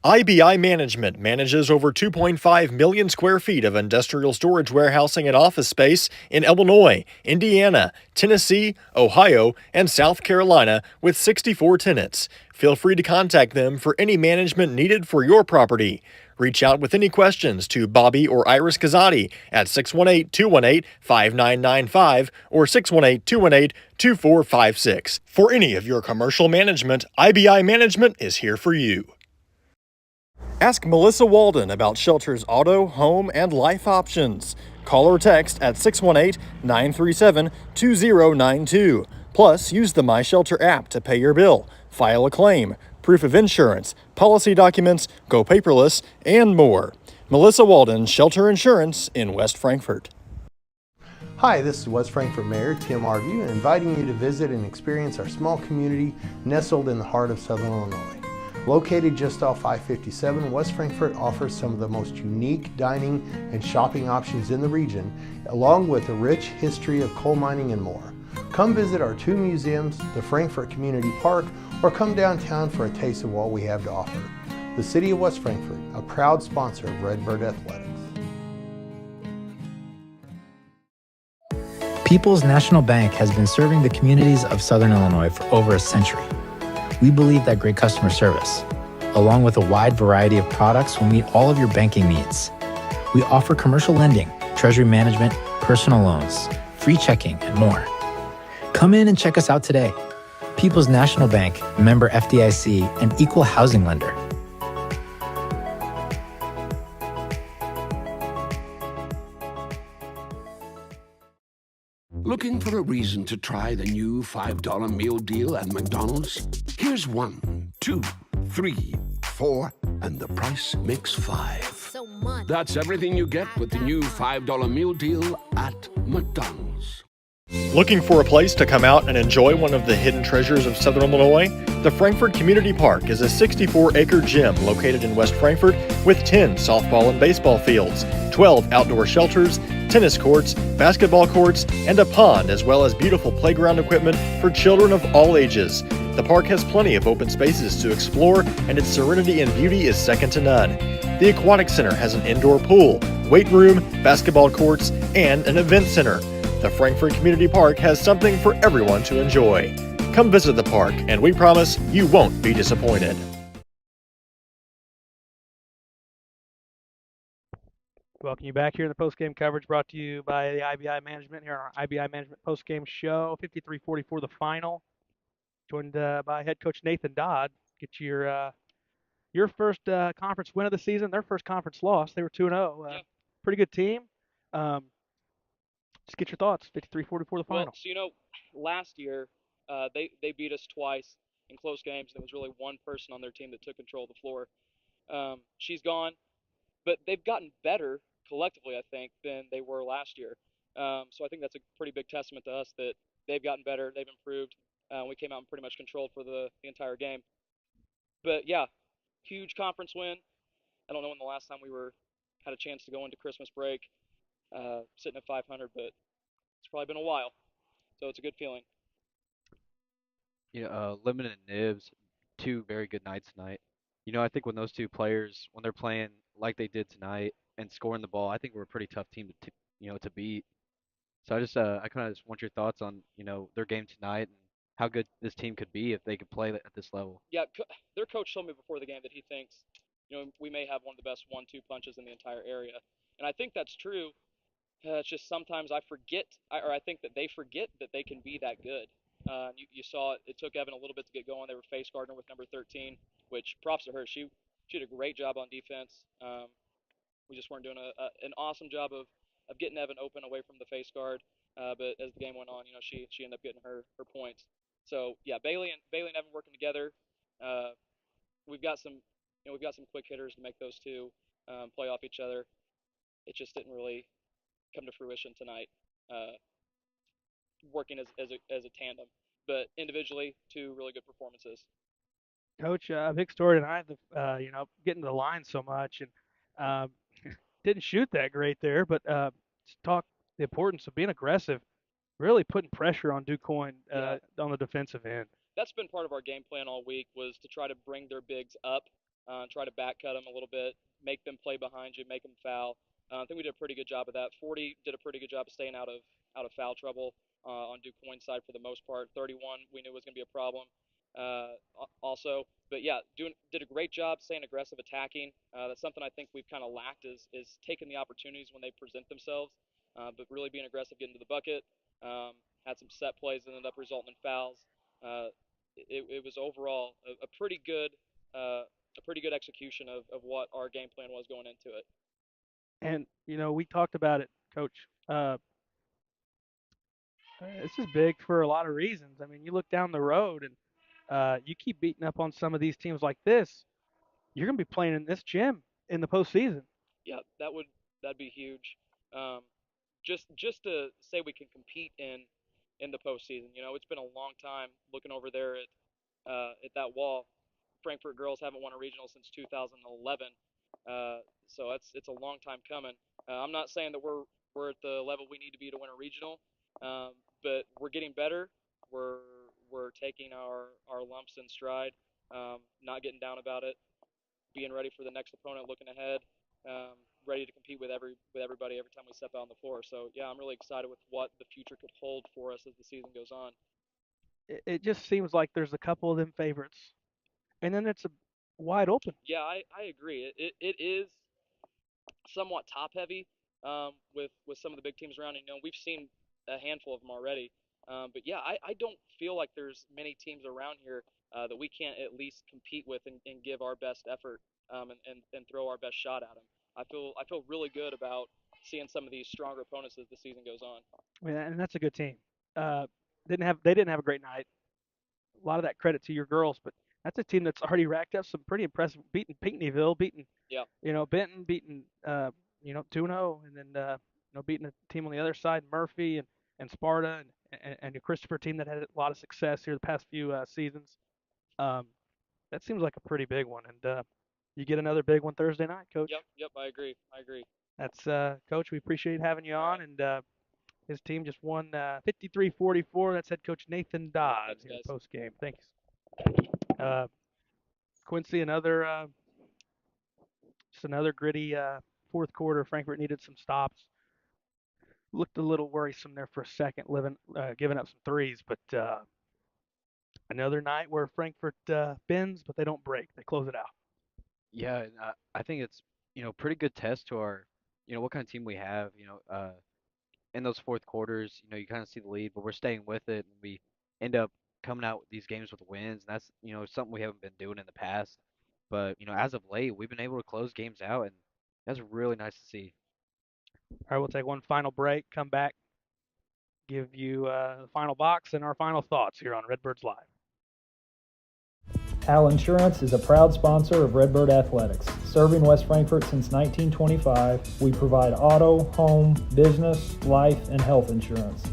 IBI Management manages over 2.5 million square feet of industrial storage warehousing and office space in Illinois, Indiana, Tennessee, Ohio, and South Carolina with 64 tenants. Feel free to contact them for any management needed for your property. Reach out with any questions to Bobby or Iris Kazadi at 618-218-5995 or 618-218-2456. For any of your commercial management, IBI Management is here for you. Ask Melissa Walden about Shelter's auto, home, and life options. Call or text at 618-937-2092. Plus, use the My Shelter app to pay your bill, file a claim, proof of insurance, policy documents, go paperless, and more. Melissa Walden, Shelter Insurance in West Frankfort. Hi, this is West Frankfort Mayor Tim Arview, inviting you to visit and experience our small community nestled in the heart of Southern Illinois. Located just off I-57, West Frankfort offers some of the most unique dining and shopping options in the region, along with a rich history of coal mining and more. Come visit our 2 museums, the Frankfort Community Park, or come downtown for a taste of what we have to offer. The City of West Frankfort, a proud sponsor of Redbird Athletics. People's National Bank has been serving the communities of Southern Illinois for over a century. We believe that great customer service, along with a wide variety of products, will meet all of your banking needs. We offer commercial lending, treasury management, personal loans, free checking, and more. Come in and check us out today. People's National Bank, member FDIC, and equal housing lender. Looking for a reason to try the new $5 meal deal at McDonald's? Here's 1, 2, 3, 4, and the price makes 5. So much. That's everything you get with the new $5 meal deal at McDonald's. Looking for a place to come out and enjoy one of the hidden treasures of Southern Illinois? The Frankfort Community Park is a 64-acre gym located in West Frankfort with 10 softball and baseball fields, 12 outdoor shelters, tennis courts, basketball courts, and a pond, as well as beautiful playground equipment for children of all ages. The park has plenty of open spaces to explore, and its serenity and beauty is second to none. The Aquatic Center has an indoor pool, weight room, basketball courts, and an event center. The Frankfort Community Park has something for everyone to enjoy. Come visit the park, and we promise you won't be disappointed. Welcome you back here in the post-game coverage brought to you by the IBI Management here on our IBI Management post-game show. 53-44 the final. Joined by head coach Nathan Dodd. Get your first conference win of the season, their first conference loss. They were 2-0. Yep. Pretty good team. Just get your thoughts. 53-44 the final. Well, so last year they beat us twice in close games, and it was really one person on their team that took control of the floor. She's gone, but they've gotten better collectively, I think, than they were last year. So I think that's a pretty big testament to us that they've gotten better, they've improved. We came out and pretty much controlled for the entire game. But yeah, huge conference win. I don't know when the last time we had a chance to go into Christmas break sitting at 500, but it's probably been a while. So it's a good feeling. Lemon and Nibs, two very good nights tonight. I think when those two players, when they're playing like they did tonight and scoring the ball, I think we're a pretty tough team to beat. So I kind of just want your thoughts on, their game tonight and how good this team could be if they could play at this level. Yeah, their coach told me before the game that he thinks, we may have one of the best 1-2 punches in the entire area, and I think that's true. It's just sometimes I forget, or I think that they forget that they can be that good. You saw it took Evan a little bit to get going. They were face guarding her with number 13, which props to her. She did a great job on defense. We just weren't doing an awesome job of getting Evan open away from the face guard. But as the game went on, she ended up getting her points. So yeah, Bailey and Evan working together. We've got some quick hitters to make those two play off each other. It just didn't really come to fruition tonight. Working as a tandem, but individually, two really good performances. Coach, big story tonight. Getting to the line so much and didn't shoot that great there, but just talk the importance of being aggressive, really putting pressure on Quoin on the defensive end. That's been part of our game plan all week, was to try to bring their bigs up, try to back cut them a little bit, make them play behind you, make them foul. I think we did a pretty good job of that. 40 did a pretty good job of staying out of foul trouble on Quoin's side for the most part. 31 we knew was going to be a problem also. But yeah, did a great job staying aggressive, attacking. That's something I think we've kind of lacked is taking the opportunities when they present themselves, but really being aggressive, getting to the bucket. Had some set plays that ended up resulting in fouls. It was overall a pretty good execution of what our game plan was going into it. And we talked about it, Coach. This is big for a lot of reasons. I mean, you look down the road and you keep beating up on some of these teams like this, you're going to be playing in this gym in the postseason. Yeah, that'd be huge. Just to say we can compete in the postseason. It's been a long time looking over there at that wall. Frankfort girls haven't won a regional since 2011, so it's a long time coming. I'm not saying that we're at the level we need to be to win a regional, but we're getting better. We're taking our lumps in stride, not getting down about it, being ready for the next opponent, looking ahead, ready to compete with everybody every time we step out on the floor. So yeah, I'm really excited with what the future could hold for us as the season goes on. It just seems like there's a couple of them favorites, and then it's a wide open. Yeah, I agree. It is somewhat top heavy with some of the big teams around. We've seen a handful of them already. But yeah, I don't feel like there's many teams around here that we can't at least compete with and give our best effort and throw our best shot at them. I feel really good about seeing some of these stronger opponents as the season goes on. I mean, and that's a good team. uh, they didn't have a great night. A lot of that credit to your girls, but that's a team that's already racked up some pretty impressive, beating Pinckneyville, beating Yeah. Benton, beating 2-0, and then beating a team on the other side, Murphy and Sparta, and a Christopher team that had a lot of success here the past few seasons. Um, that seems like a pretty big one, and you get another big one Thursday night, Coach. Yep. Yep. I agree. I agree. That's Coach. We appreciate having you All on, right. and his team just won 53-44. That's head coach Nathan All right. Dodd Thanks, here guys. post game. Thanks, Quincy. Just another gritty fourth quarter. Frankfurt needed some stops. Looked a little worrisome there for a second, giving up some threes, but another night where Frankfurt bends, but they don't break. They close it out. Yeah, and I think it's pretty good test to our what kind of team we have. In those fourth quarters, you kind of see the lead, but we're staying with it, and we end up coming out with these games with wins. And that's something we haven't been doing in the past. But as of late, we've been able to close games out, and that's really nice to see. All right, we'll take one final break. Come back, give you the final box and our final thoughts here on Redbirds Live. Hal Insurance is a proud sponsor of Redbird Athletics. Serving West Frankfort since 1925, we provide auto, home, business, life, and health insurance.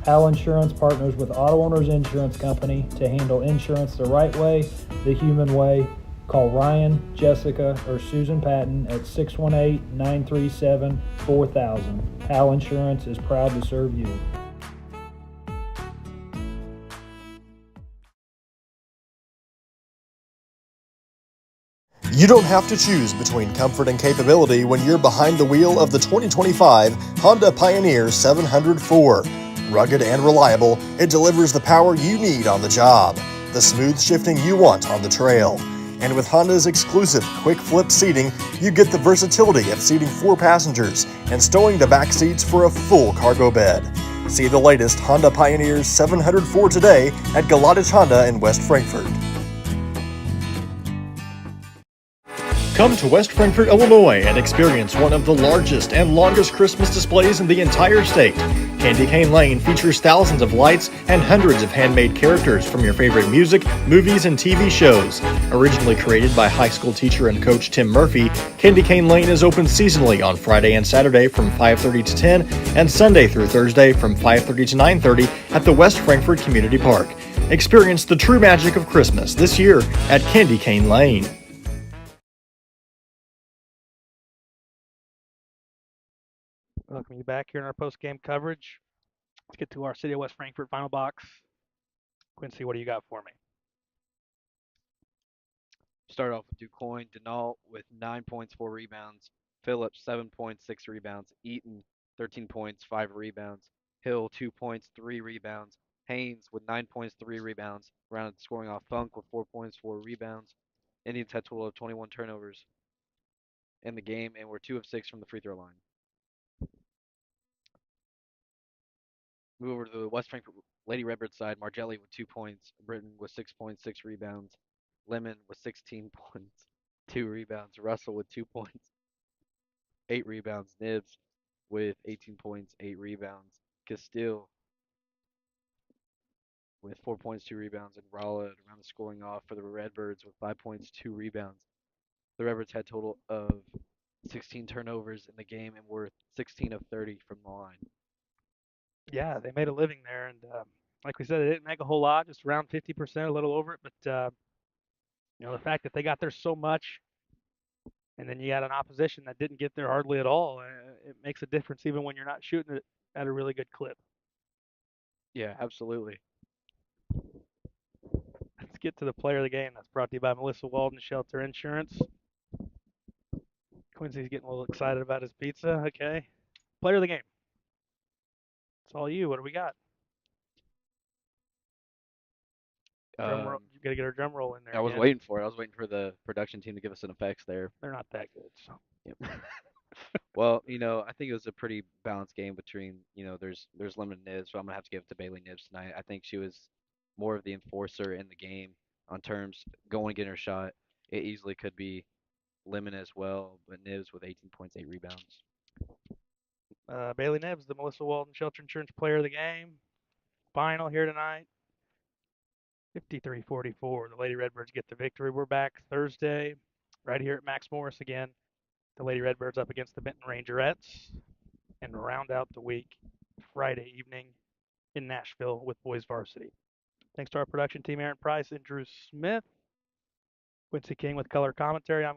Hal Insurance partners with Auto Owners Insurance Company to handle insurance the right way, the human way. Call Ryan, Jessica, or Susan Patton at 618-937-4000. Hal Insurance is proud to serve you. You don't have to choose between comfort and capability when you're behind the wheel of the 2025 Honda Pioneer 704. Rugged and reliable, it delivers the power you need on the job, the smooth shifting you want on the trail. And with Honda's exclusive quick flip seating, you get the versatility of seating 4 passengers and stowing the back seats for a full cargo bed. See the latest Honda Pioneer 704 today at Galatich Honda in West Frankfort. Come to West Frankfort, Illinois and experience one of the largest and longest Christmas displays in the entire state. Candy Cane Lane features thousands of lights and hundreds of handmade characters from your favorite music, movies, and TV shows. Originally created by high school teacher and coach Tim Murphy, Candy Cane Lane is open seasonally on Friday and Saturday from 5:30 to 10 and Sunday through Thursday from 5:30 to 9:30 at the West Frankfort Community Park. Experience the true magic of Christmas this year at Candy Cane Lane. Welcome you back here in our post-game coverage. Let's get to our City of West Frankfort final box. Quincy, what do you got for me? Start off with Quoin, Denault with 9 points, 4 rebounds. Phillips, 7 points, 6 rebounds. Eaton, 13 points, 5 rebounds. Hill, 2 points, 3 rebounds. Haynes with 9 points, 3 rebounds. Rounded scoring off Funk with 4 points, 4 rebounds. Indians had a total of 21 turnovers in the game and were 2 of 6 from the free throw line. Move over to the West Frankfort Lady Redbird side. Margelli with 2 points. Britton with 6 points, 6 rebounds. Lemon with 16 points, 2 rebounds. Russell with 2 points, 8 rebounds. Nibs with 18 points, 8 rebounds. Castile with 4 points, 2 rebounds. And Rala around the scoring off for the Redbirds with 5 points, 2 rebounds. The Redbirds had a total of 16 turnovers in the game and were 16 of 30 from the line. Yeah, they made a living there, and like we said, they didn't make a whole lot, just around 50%, a little over it. But the fact that they got there so much, and then you got an opposition that didn't get there hardly at all, it makes a difference even when you're not shooting it at a really good clip. Yeah, absolutely. Let's get to the player of the game. That's brought to you by Melissa Walden Shelter Insurance. Quincy's getting a little excited about his pizza. Okay. Player of the game. It's all you. What do we got? Drum roll. You got to get our drum roll in there. I was again. waiting for it. I was waiting for the production team to give us some effects there. They're not that good. So. Yep. Well, I think it was a pretty balanced game between, there's limited Nibs, so I'm gonna have to give it to Bailey Nibs tonight. I think she was more of the enforcer in the game on terms going and getting her shot. It easily could be Lemon as well, but Nibs with 18 points, 8 rebounds. Bailey Nibs, the Melissa Walden Shelter Insurance Player of the Game. final here tonight. 53-44. The Lady Redbirds get the victory. We're back Thursday right here at Max Morris again. The Lady Redbirds up against the Benton Rangerettes, and round out the week Friday evening in Nashville with boys varsity. Thanks to our production team, Aaron Price and Drew Smith. Quincy King with color commentary. I'm